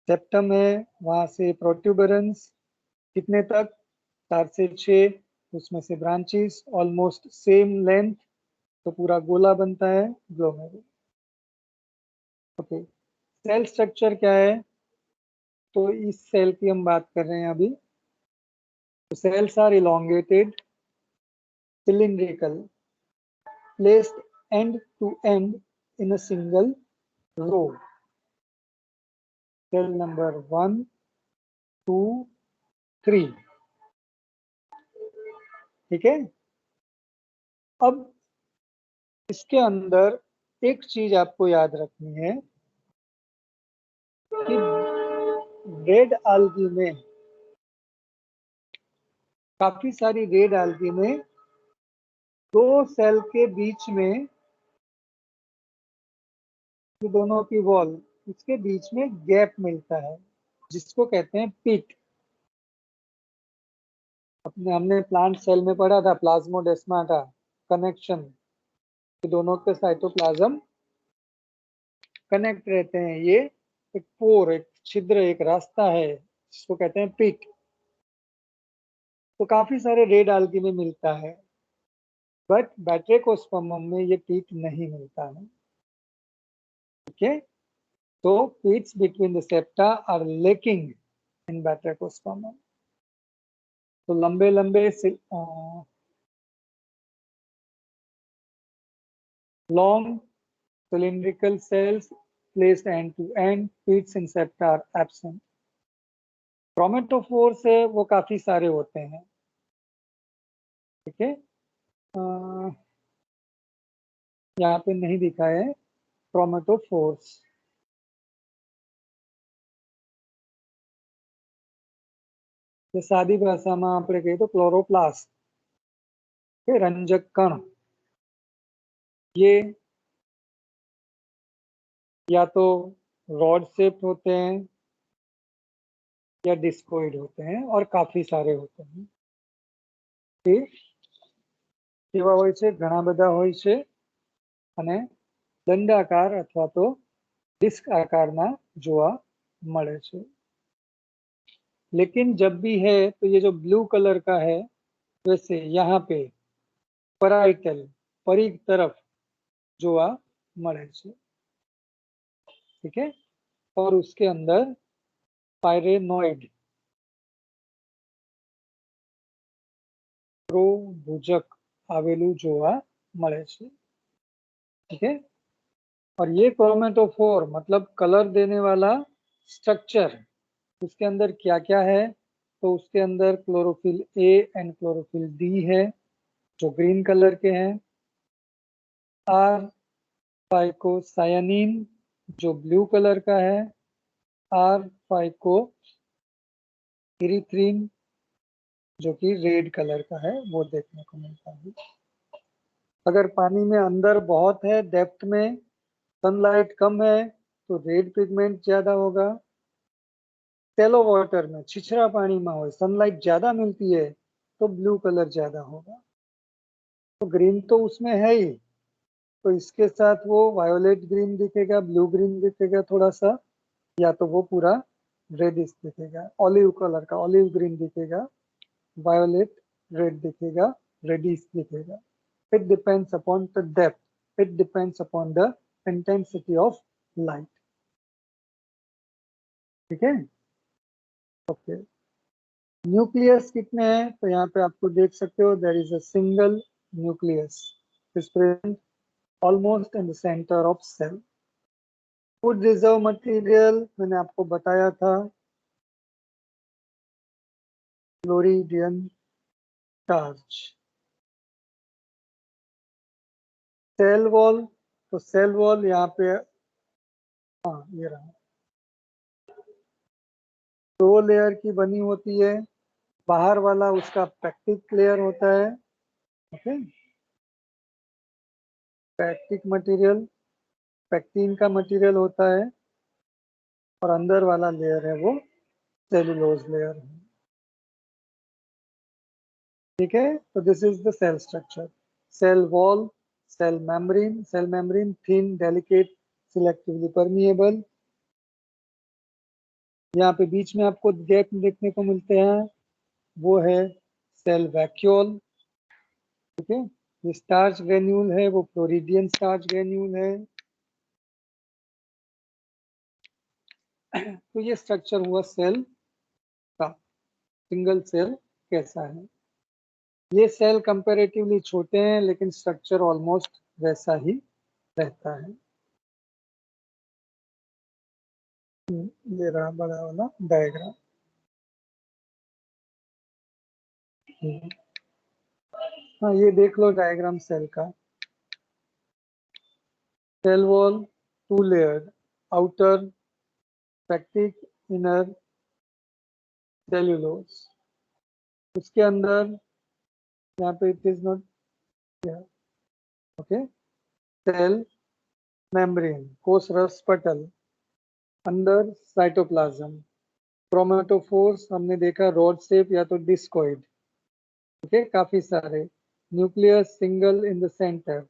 सेप्टम है, वहां से प्रोट्यूबरेंस कितने तक, 4 से 6, उसमें से ब्रांचेस ऑलमोस्ट सेम लेंथ, तो पूरा गोला बनता है ग्लोमेरुल। ओके, सेल स्ट्रक्चर क्या है, तो इस सेल की हम बात कर रहे हैं अभी। तो cells are elongated, cylindrical, placed end to end in a single row। Cell number 1, 2, 3। ठीक है, अब इसके अंदर एक चीज आपको याद रखनी है कि रेड आल्गी में, काफी सारी रेड आल्गी में दो सेल के बीच में जो दोनों की वॉल, उसके बीच में गैप मिलता है जिसको कहते हैं पिट। हमने प्लांट सेल में पढ़ा था प्लाज्मोडेस्माटा कनेक्शन, दोनों के साइटोप्लाज्म कनेक्ट रहते हैं। ये एक पोर, एक छिद्र, एक रास्ता है जिसको कहते हैं पिट। तो काफी सारे रेड आल्गी में मिलता है, बट बैट्रेकोस्पर्मम में ये पिट नहीं मिलता है। ठीक है, तो pits between the septa are lacking in Batrachospermum. तो लंबे लंबे long cylindrical cells placed end to end, pits in septa are absent। Chromatophores है वो काफी सारे होते हैं। ठीक है, यहाँ पे नहीं दिखा है क्रोमेटोफोर्स। सादी भाषा में આપણે કહીએ तो क्लोरोप्लास्ट के रंजक कण, ये या तो रॉड शेप होते हैं या डिस्कोइड होते हैं, और काफी सारे होते हैं। કેવા હોય છે, ઘણા બધા હોય છે, અને દંડાકાર અથવા તો डिस्क आकारना જોવા મળે છે। लेकिन जब भी है तो ये जो ब्लू कलर का है, वैसे यहाँ पे पराइटल परिघ तरफ જોવા મળે છે। ठीक है, और उसके अंदर पायरेनॉइड प्रोभुजक आवेलू જોવા મળે છે। ठीक है, और ये क्रोमेटोफोर मतलब कलर देने वाला स्ट्रक्चर, उसके अंदर क्या क्या है, तो उसके अंदर chlorophyll A and chlorophyll D है जो ग्रीन कलर के हैं, आर फाइकोसायानिन जो ब्लू कलर का है, आर फाइको इरिथ्रिन जो कि रेड कलर का है, वो देखने को मिलता है। अगर पानी में अंदर बहुत है, डेप्थ में सनलाइट कम है, तो रेड पिगमेंट ज्यादा होगा। शैलो वाटर में, छिछरा पानी में हो, सनलाइट ज्यादा मिलती है, तो ब्लू कलर ज्यादा होगा। तो ग्रीन तो उसमें है ही, तो इसके साथ वो वायोलेट ग्रीन दिखेगा, ब्लू ग्रीन दिखेगा थोड़ा सा, या तो वो पूरा रेडिश दिखेगा, ऑलिव कलर का ऑलिव ग्रीन दिखेगा, वायोलेट रेड दिखेगा, रेडिश दिखेगा। It depends upon the depth. It depends upon the intensity of light. ठीक है, ओके। न्यूक्लियस कितने हैं, तो यहाँ पे आपको देख सकते हो, there is a single nucleus is present almost in the centre of cell. Food reserve material मैंने आपको बताया था, फ्लोरिडियन स्टार्च। सेल वॉल, तो सेल वॉल यहाँ पे, हाँ ये रहा, दो लेयर की बनी होती है। बाहर वाला उसका पैक्टिक लेयर होता है, ओके, पैक्टिक मटेरियल, पैक्टिन का मटेरियल होता है, और अंदर वाला लेयर है वो सेलुलोज लेयर है। ठीक है, तो this is the cell structure. Cell wall, cell membrane thin, delicate, selectively permeable. यहाँ पे बीच में आपको गैप देखने को मिलते हैं, वो है सेल वैक्यूल। ठीक है, ये स्टार्च ग्रेन्यूल है, वो फ्लोरिडियन स्टार्च ग्रेन्यूल है। तो ये स्ट्रक्चर हुआ सेल का, सिंगल सेल कैसा है। ये सेल कंपैरेटिवली छोटे हैं, लेकिन स्ट्रक्चर ऑलमोस्ट वैसा ही रहता है। ये रहा बड़ा वाला डायग्राम। हाँ, ये देख लो डायग्राम सेल का। Cell wall two layered, outer pectic, inner cellulose. उसके अंदर यहाँ पे it is not, okay, cell membrane, कोश रस पटल, अंदर साइटोप्लाज्म, क्रोमेटोफोर्स हमने देखा रॉड शेप या तो डिस्कॉइड। ओके, काफी सारे, nucleus single in the centre,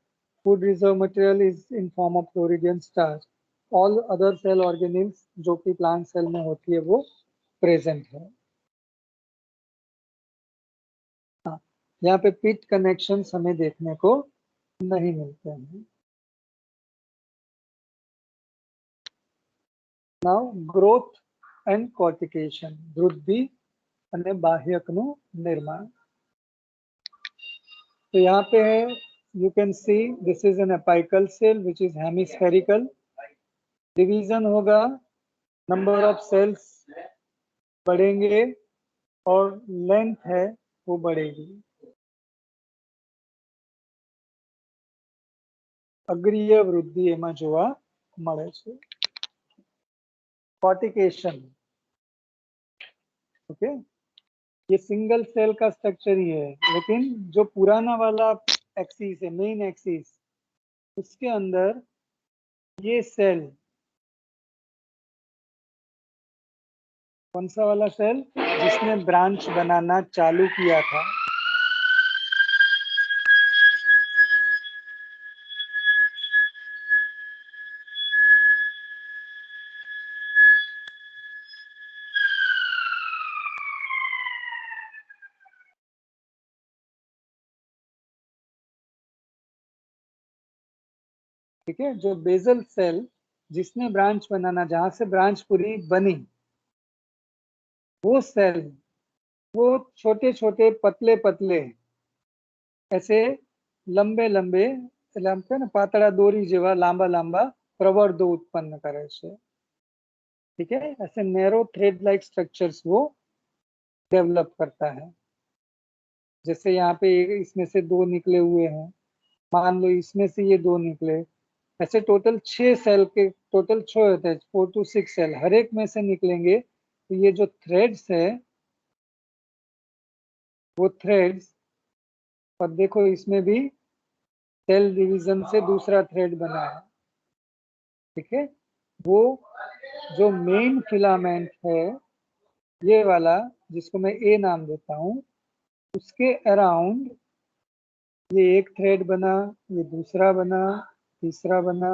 food reserve material is in form of floridean starch. All other cell organelles जो कि प्लांट सेल में होती है वो प्रेजेंट है। हाँ, यहाँ पे पिट कनेक्शंस हमें देखने को नहीं मिलते हैं। नाउ ग्रोथ एंड कॉर्टिकेशन, वृद्धि અને બાહ્યકનું निर्माण। तो यहाँ पे है, you can see this is an apical cell which is hemispherical. Division होगा, नंबर ऑफ सेल्स बढ़ेंगे, और लेंथ है वो बढ़ेगी। अग्रीय वृद्धि એમાં જોવા મળે છે। कॉर्टिकेशन, ओके, ये सिंगल सेल का स्ट्रक्चर ही है, लेकिन जो पुराना वाला एक्सिस है, मेन एक्सिस, उसके अंदर ये सेल, कौन सा वाला सेल, जिसने ब्रांच बनाना चालू किया था, ठीक है, जो बेसल सेल जिसने ब्रांच बनाना, जहां से ब्रांच पूरी बनी, वो सेल, वो छोटे छोटे पतले पतले ऐसे लंबे लंबे, એટલે ને પાતળા દોરી જેવા લાંબા લાંબા પ્રવર્ધો उत्पन्न करे છે। ठीक है, ऐसे नैरो थ्रेड लाइक स्ट्रक्चर्स वो डेवलप करता है। जैसे यहाँ पे इसमें से दो निकले हुए हैं, मान लो इसमें से ये दो निकले, ऐसे टोटल 6 सेल के, टोटल 6 होते हैं, 4 to 6 सेल, हर एक में से निकलेंगे। तो ये जो थ्रेड्स है, वो थ्रेड्स, और देखो इसमें भी सेल डिवीजन से दूसरा थ्रेड बना है, ठीक है। वो जो मेन फिलामेंट है ये वाला, जिसको मैं ए नाम देता हूँ, उसके अराउंड ये एक थ्रेड बना, ये दूसरा बना, तीसरा बना,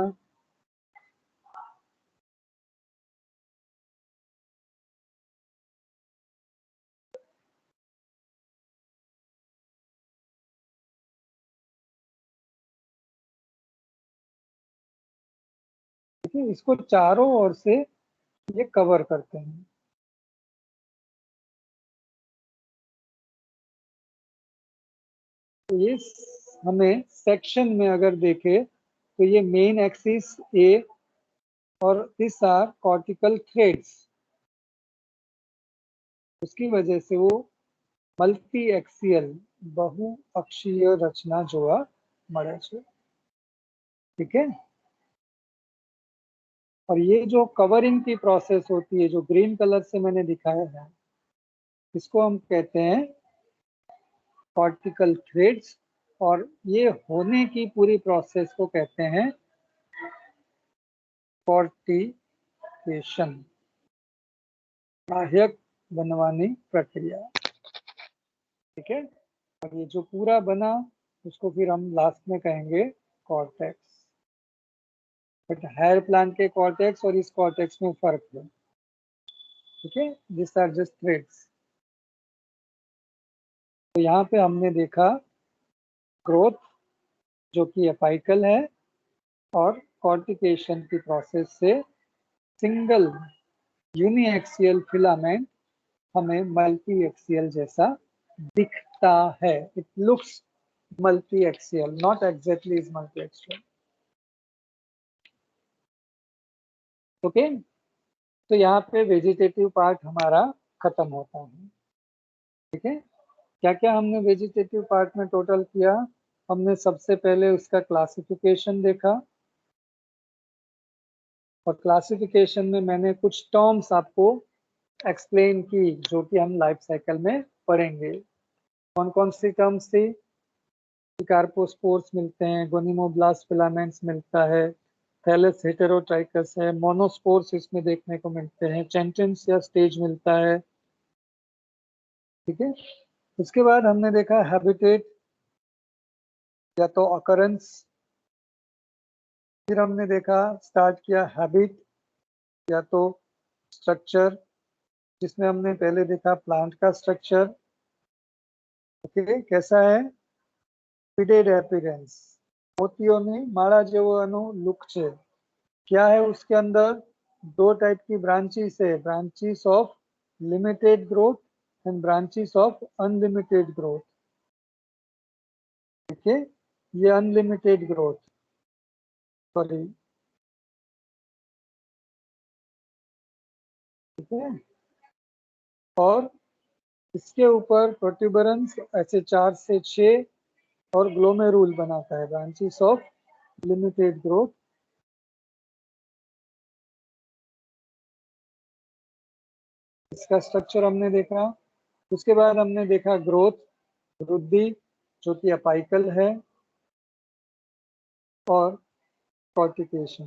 ठीक है। इसको चारों ओर से ये कवर करते हैं। तो ये हमें सेक्शन में अगर देखें तो ये मेन एक्सिस ए और दिस आर कॉर्टिकल थ्रेड्स, उसकी वजह से वो मल्टी एक्सियल बहु अक्षीय रचना जोवा મળે છે, ठीक है। और ये जो कवरिंग की प्रोसेस होती है, जो ग्रीन कलर से मैंने दिखाया है, इसको हम कहते हैं कॉर्टिकल थ्रेड्स। और ये होने की पूरी प्रोसेस को कहते हैं कॉर्टिकेशन, बाह्यक बनवानी प्रक्रिया, ठीक है। और ये जो पूरा बना उसको फिर हम लास्ट में कहेंगे कॉर्टेक्स। बट हेयर प्लांट के कॉर्टेक्स और इस कॉर्टेक्स में फर्क है, ठीक है। This are just threads. तो यहाँ पे हमने देखा ग्रोथ जो कि अपाइकल है, और कॉर्टिकेशन की प्रोसेस से सिंगल यूनिएक्सियल फिलामेंट हमें मल्टी एक्सियल जैसा दिखता है। It looks multi axial, not exactly is multi axial, okay. तो यहाँ पे वेजिटेटिव पार्ट हमारा खत्म होता है, ठीक है। क्या क्या हमने वेजिटेटिव पार्ट में टोटल किया? हमने सबसे पहले उसका क्लासिफिकेशन देखा, और क्लासिफिकेशन में मैंने कुछ टर्म्स आपको एक्सप्लेन की जो कि हम लाइफ साइकिल में पढ़ेंगे। कौन कौन सी टर्म्स थी? कार्पोस्पोर्स मिलते हैं, गोनिमोब्लास्ट फिलामेंट्स मिलता है, थैलस हेटेरोट्राइकस है, मोनोस्पोर्स इसमें देखने को मिलते हैं, चेंटेंस या स्टेज मिलता है, ठीक है। उसके बाद हमने देखा हैबिटेट या तो ऑकरेंस, फिर हमने देखा स्टार्ट किया हैबिट या तो स्ट्रक्चर, जिसमें हमने पहले देखा प्लांट का स्ट्रक्चर, ओके, कैसा है? पिडेड एपिरेंस, मोतियोनी माला जेवोनो लुक छे। क्या है उसके अंदर? दो टाइप की ब्रांचेस है, branches of limited growth and branches of unlimited growth, ठीक है। ये अनलिमिटेड ग्रोथ, सॉरी, ठीक है। और इसके ऊपर प्रोट्यूबरेंस ऐसे 4 से 6 और ग्लोमेरुल बनाता है, ब्रांचेस ऑफ लिमिटेड ग्रोथ। इसका स्ट्रक्चर हमने देखा। उसके बाद हमने देखा ग्रोथ, वृद्धि, जो कि अपाइकल है, और कॉर्टिकेशन,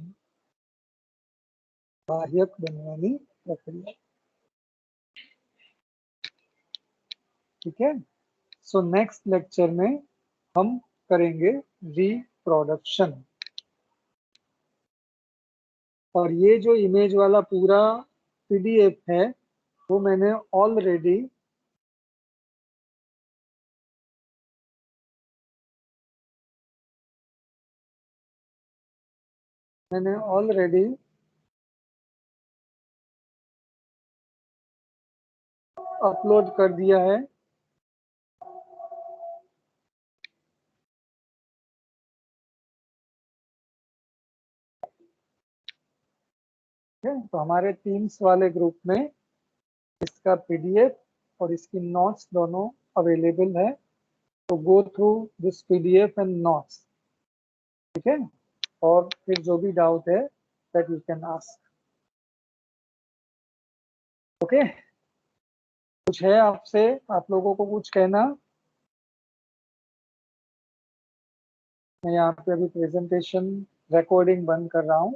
बाह्यक बनवानी प्रक्रिया, ठीक है। सो नेक्स्ट लेक्चर में हम करेंगे रिप्रोडक्शन। और ये जो इमेज वाला पूरा पीडीएफ है वो मैंने ऑलरेडी अपलोड कर दिया है। तो हमारे टीम्स वाले ग्रुप में इसका पीडीएफ और इसकी नोट्स दोनों अवेलेबल है। तो go through this PDF and notes, ठीक है। और फिर जो भी डाउट है that you can ask, okay. कुछ है आपसे, आप लोगों को कुछ कहना? मैं यहाँ पे अभी प्रेजेंटेशन रिकॉर्डिंग बंद कर रहा हूँ।